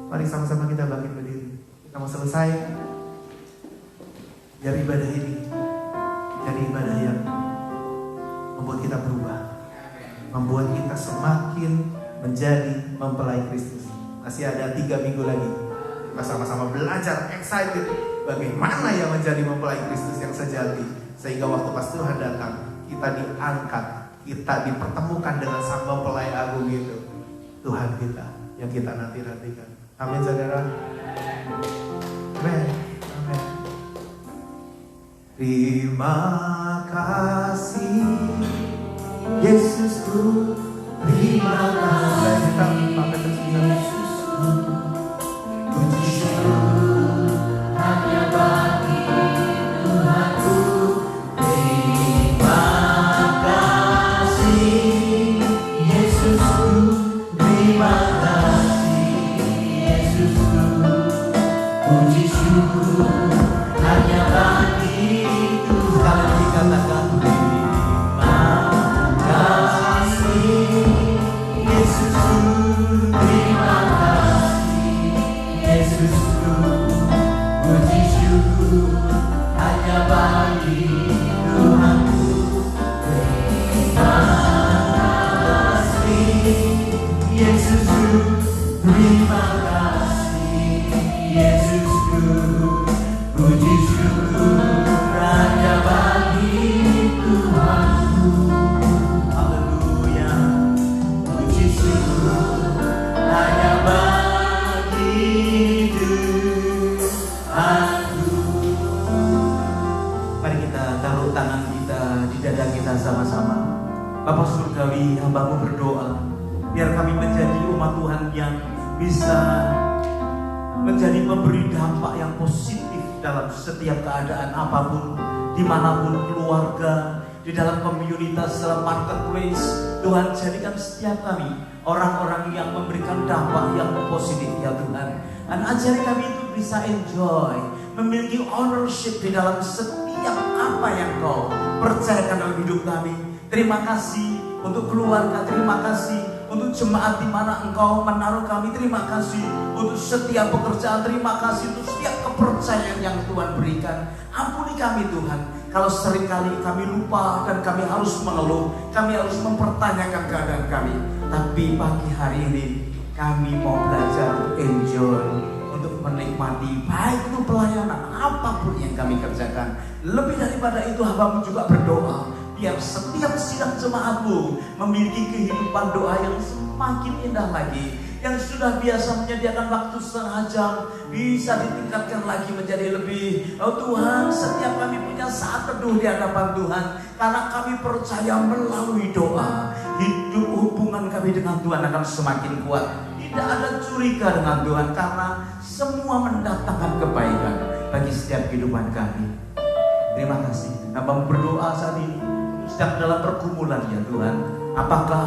mari sama-sama kita bangkit berdiri. Kita mau selesai. Biar ibadah ini jadi ibadah yang membuat kita berubah, membuat kita semakin menjadi mempelai Kristus. Masih ada 3 minggu lagi. Kita sama-sama belajar, excited bagaimana yang menjadi mempelai Kristus yang sejati, sehingga waktu pas Tuhan datang, kita diangkat, kita dipertemukan dengan sang mempelai agung itu, Tuhan kita yang kita nanti-nantikan. Amin saudara. Amin. Amin. Terima kasih Yesusku, terima kasih. Kita pakai terus Yesusku, puji syukur hanya bagi Tuhanku. Terima kasih Yesusku, terima kasih Yesusku, puji syukur hanya bagi Tuhan. Dikatakan terima kasih Yesusku, puji syukur hanya bagi Tuhanku. Terima kasih Yesusku, terima kasih Yesusku, puji syukur hanya bagi kita taruh tangan kita di dada kita sama-sama. Bapa Surgawi, hamba-Mu berdoa, biar kami menjadi umat Tuhan yang bisa menjadi pemberi dampak yang positif dalam setiap keadaan apapun, dimanapun, keluarga, di dalam komunitas, dalam marketplace. Tuhan, jadikan setiap kami orang-orang yang memberikan dampak yang positif ya Tuhan. Dan ajari kami itu bisa enjoy, memiliki ownership di dalam setiap apa yang Kau percayakan dalam hidup kami. Terima kasih untuk keluarga, terima kasih untuk jemaat di mana Engkau menaruh kami, terima kasih untuk setiap pekerjaan, terima kasih untuk setiap kepercayaan yang Tuhan berikan. Ampuni kami Tuhan, kalau seringkali kami lupa dan kami harus mengeluh, kami harus mempertanyakan keadaan kami. Tapi pagi hari ini kami mau belajar untuk enjoy, untuk menikmati baik itu pelayanan apapun yang kami kerjakan. Lebih daripada itu, hamba-Mu juga berdoa biar setiap sidang jemaat-Mu memiliki kehidupan doa yang semakin indah lagi, yang sudah biasa menyediakan waktu setengah jam bisa ditingkatkan lagi menjadi lebih. Oh Tuhan, setiap kami punya saat teduh di hadapan Tuhan, karena kami percaya melalui doa hidup hubungan kami dengan Tuhan akan semakin kuat. Tidak ada curiga dengan Tuhan, karena semua mendatangkan kebaikan bagi setiap kehidupan kami. Terima kasih. Hamba berdoa saat ini sedang dalam pergumulan ya Tuhan. Apakah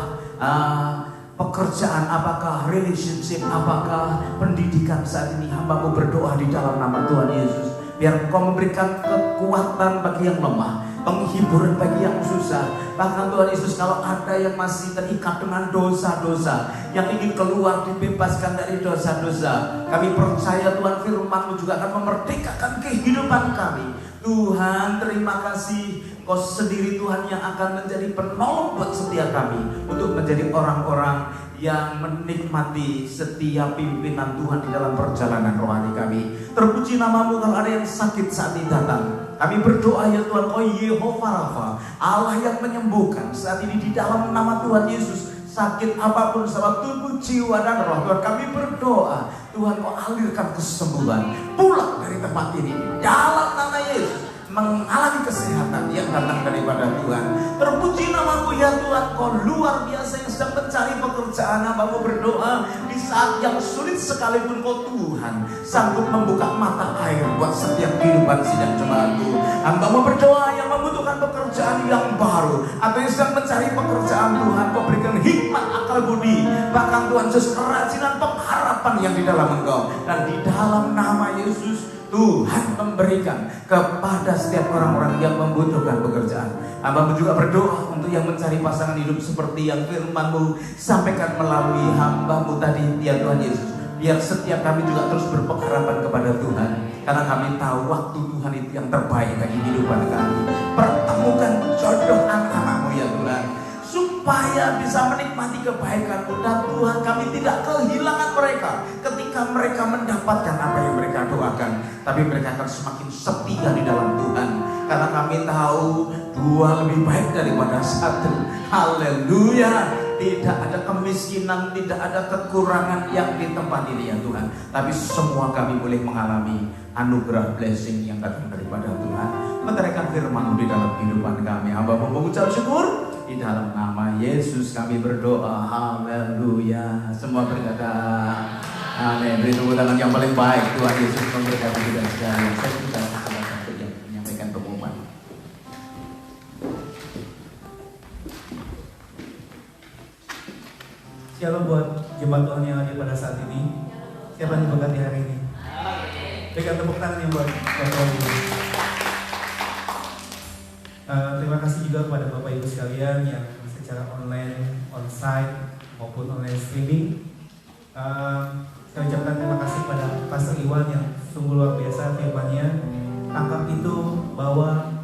pekerjaan, apakah relationship, apakah pendidikan saat ini, hamba-Mu berdoa di dalam nama Tuhan Yesus, biar Engkau memberikan kekuatan bagi yang lemah, penghiburan bagi yang susah. Bahkan Tuhan Yesus, kalau ada yang masih terikat dengan dosa-dosa, yang ingin keluar dibebaskan dari dosa-dosa, kami percaya Tuhan firman-Mu juga akan memerdekakan kehidupan kami. Tuhan, terima kasih, Kau sendiri Tuhan yang akan menjadi penolong buat setiap kami, untuk menjadi orang-orang yang menikmati setiap pimpinan Tuhan di dalam perjalanan rohani kami. Terpuji nama-Mu. Kalau ada yang sakit saat ini datang, kami berdoa ya Tuhan, Kau Yehovah Rafa, Allah yang menyembuhkan saat ini di dalam nama Tuhan Yesus. Sakit apapun sama tubuh, jiwa, dan roh, Tuhan kami berdoa, Tuhan Kau alirkan kesembuhan pulang dari tempat ini dalam nama Yesus, mengalami kesehatan yang datang daripada Tuhan. Terpuji nama-Mu ya Tuhan, Kau luar biasa yang sedang mencari pekerjaan. Hamba-Mu berdoa di saat yang sulit sekalipun, Kau Tuhan sanggup membuka mata air buat setiap kehidupan sidang jemaat-Mu. Hamba-Mu berdoa yang membutuhkan pekerjaan yang baru, atau yang sedang mencari pekerjaan, Tuhan Kau berikan hikmat, akal budi, bahkan Tuhan Yesus kerajinan pengharapan yang di dalam Engkau. Dan di dalam nama Yesus, Tuhan memberikan kepada setiap orang-orang yang membutuhkan pekerjaan. Hamba-Mu juga berdoa untuk yang mencari pasangan hidup, seperti yang firman-Mu sampaikan melalui hamba-Mu tadi ya Tuhan Yesus. Biar setiap kami juga terus berpengharapan kepada Tuhan, karena kami tahu waktu Tuhan itu yang terbaik bagi kehidupan kami. Pertemukan jodoh anak-anak-Mu ya Tuhan, supaya bisa menikmati kebaikan-Mu. Dan Tuhan, kami tidak kehilangan mereka ketika mereka mendapatkan apa yang mereka doakan, tapi mereka akan semakin setia di dalam Tuhan, karena kami tahu dua lebih baik daripada satu. Haleluya. Tidak ada kemiskinan, tidak ada kekurangan yang di tempat ini ya Tuhan, tapi semua kami boleh mengalami anugerah blessing yang datang daripada Tuhan. Menerangkan firman-Mu di dalam kehidupan kami. Hamba-Mu mengucap syukur. Di dalam nama Yesus kami berdoa. Haleluya. Semua berkata amin. Beri tepuk tangan yang paling baik. Tuhan Yesus memberkati kita sekalian. Saya juga salah satu yang menyampaikan pengumuman. Shalom buat jemaat Tuhan yang hadir pada saat ini. Siapa yang diberkati hari ini? Berikan tepuk tangan yang buat Tuhan ini. Terima kasih juga kepada Bapak Ibu sekalian yang secara online, onsite maupun online streaming. Saya ucapkan terima kasih kepada Pastor Iwan yang sungguh luar biasa firman-Nya. Tangkap itu bahwa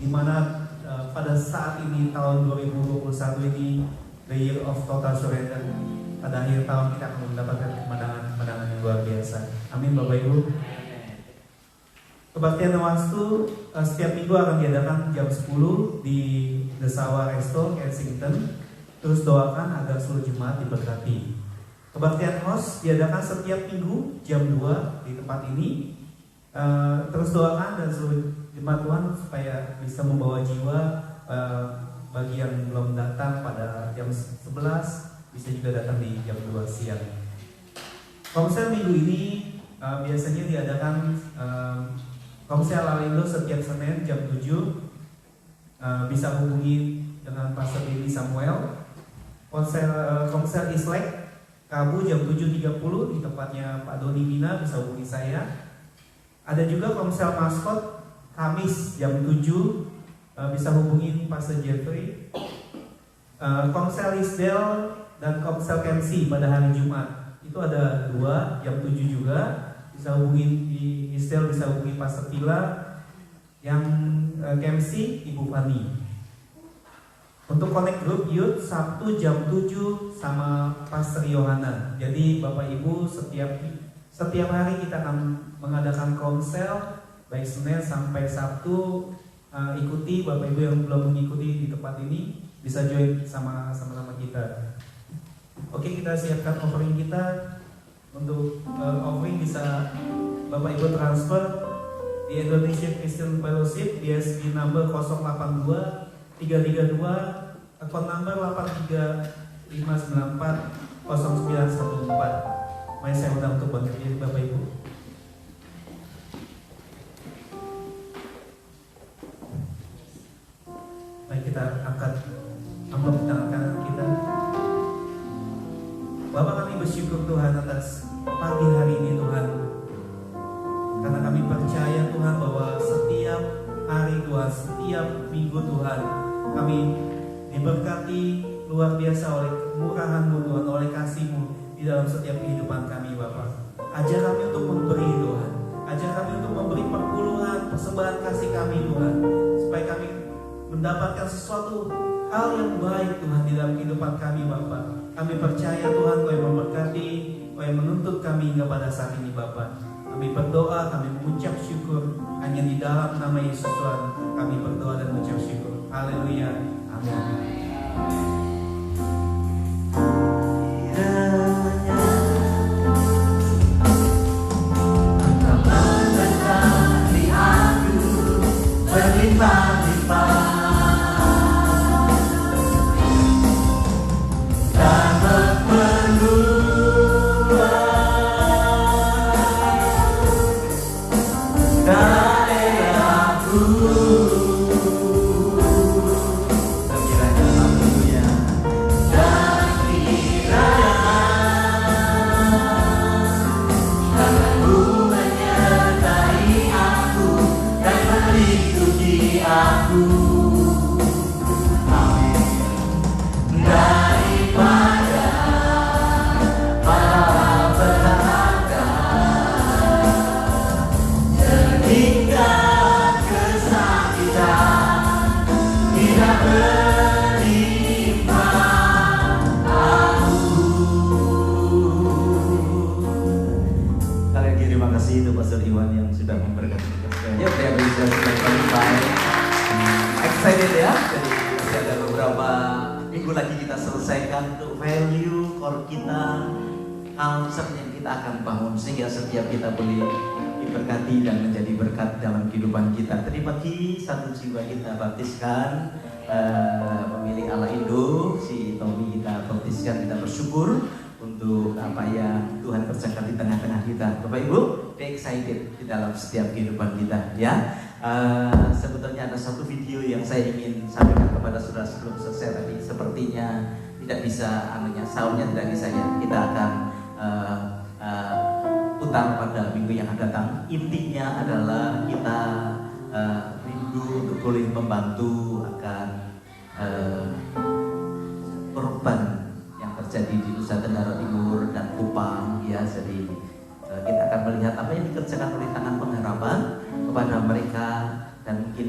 dimana pada saat ini tahun 2021 ini, the year of total surrender, pada akhir tahun kita akan mendapatkan kemenangan yang luar biasa. Amin Bapak Ibu. Kebaktian Waktu setiap minggu akan diadakan jam 10 di The Sawa Resto, Kensington. Terus doakan agar seluruh jemaat diberkati. Kebaktian host diadakan setiap minggu jam 2 di tempat ini. Terus doakan dan seluruh Firman Tuhan supaya bisa membawa jiwa bagi yang belum datang pada jam 11 bisa juga datang di jam 2 siang. Komsel minggu ini biasanya diadakan Komsel Lalindo setiap Senin jam 7. Bisa hubungi dengan Pastor Billy Samuel. Komsel Islek Rabu jam 7.30 di tempatnya Pak Doni Mina, bisa hubungi saya. Ada juga Komsel Maskot Kamis jam 7, bisa hubungi Pastor Jeffrey. Komsel Isdel dan Komsel Kensi pada hari Jumat itu ada 2 jam 7 juga, bisa hubungi di Isdel, bisa hubungi Pastor Tila. Yang Kensi Ibu Fani. Untuk connect group youth Sabtu jam 7 sama Pastor Yohana. Jadi Bapak Ibu setiap hari kita akan mengadakan komsel baik Senin sampai Sabtu. Ikuti, Bapak Ibu yang belum mengikuti di tempat ini bisa join sama-sama kita. Oke, kita siapkan offering kita. Untuk offering bisa Bapak Ibu transfer di Indonesia Christian Fellowship BSB number 082 332 akun number 835940914. Mari saya undang untuk bangkit diri Bapak Ibu. Mari kita angkat amplop di tangan kanan kita. Bapak, kami bersyukur Tuhan atas pagi hari ini Tuhan, karena kami percaya Tuhan bahwa setiap hari Tuhan, setiap minggu Tuhan, kami diberkati luar biasa oleh kemurahan-Mu Tuhan, oleh kasih-Mu di dalam setiap kehidupan kami Bapak. Ajar kami untuk memberi Tuhan, ajar kami untuk memberi perpuluhan, persembahan kasih kami Tuhan, supaya kami mendapatkan sesuatu hal yang baik Tuhan di dalam kehidupan kami Bapak. Kami percaya Tuhan Kau yang memberkati, Kau yang menuntut kami hingga pada saat ini Bapak. Kami berdoa, kami mengucap syukur hanya di dalam nama Yesus Tuhan. Kami berdoa dan mengucap syukur. Haleluya. Amin. Excited ya, jadi masih ada beberapa minggu lagi kita selesaikan untuk value core kita, culture yang kita akan bangun sehingga setiap kita boleh diberkati dan menjadi berkat dalam kehidupan kita. Tadi pagi satu jiwa kita baptiskan, pemilik Allah Indo, si Tommy kita baptiskan, kita bersyukur untuk apa yang Tuhan kerjakan di tengah-tengah kita. Bapak Ibu, be excited di dalam setiap kehidupan kita ya. Sebetulnya ada satu video yang saya ingin sampaikan kepada saudara sebelum selesai tadi. Sepertinya tidak bisa, soundnya tidak bisa ya. Kita akan putar pada minggu yang akan datang. Intinya adalah kita rindu untuk boleh membantu akan korban yang terjadi di Nusa Tenggara Timur dan Kupang ya. Jadi kita akan melihat apa yang dikerjakan oleh Tangan Pengharapan kepada mereka, dan mungkin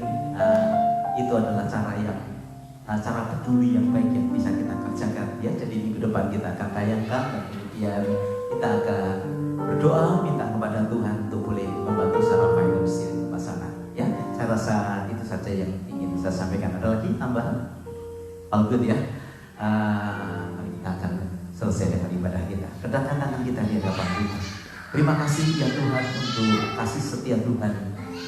itu adalah cara peduli yang baik yang bisa kita kerjakan ya. Jadi minggu depan kita akan tayangkan dan kemudian kita akan berdoa minta kepada Tuhan untuk boleh membantu secara finansial pasangan ya. Saya rasa itu saja yang ingin saya sampaikan. Ada lagi tambahan? All good ya. Kita akan selesai dengan ibadah kita. Kedangkan tangan kita di hadapan Tuhan. Terima kasih ya Tuhan untuk kasih setia Tuhan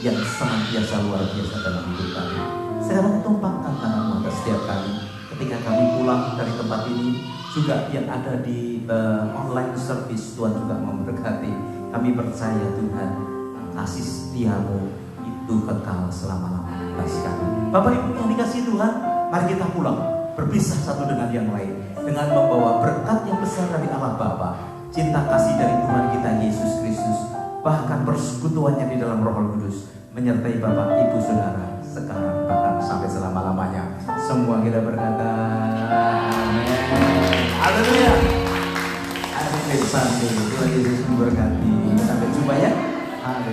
yang senantiasa luar biasa dalam hidup kami. Sekarang tumpahkan tanganmu atas setiap kami ketika kami pulang dari tempat ini, juga yang ada di online service. Tuhan juga memberkati. Kami percaya Tuhan, kasih setiamu itu kekal selama-lamanya atas kami. Bapak Ibu yang dikasihi Tuhan, mari kita pulang berpisah satu dengan yang lain dengan membawa berkat yang besar dari Allah Bapa, cinta kasih dari Tuhan kita Yesus Kristus, bahkan persekutuannya di dalam Roh Kudus menyertai Bapak Ibu Saudara sekarang bahkan sampai selama-lamanya. Semua kita berkata amin. Haleluya. Amin. Tuhan Yesus memberkati. Sampai jumpa ya. Amin.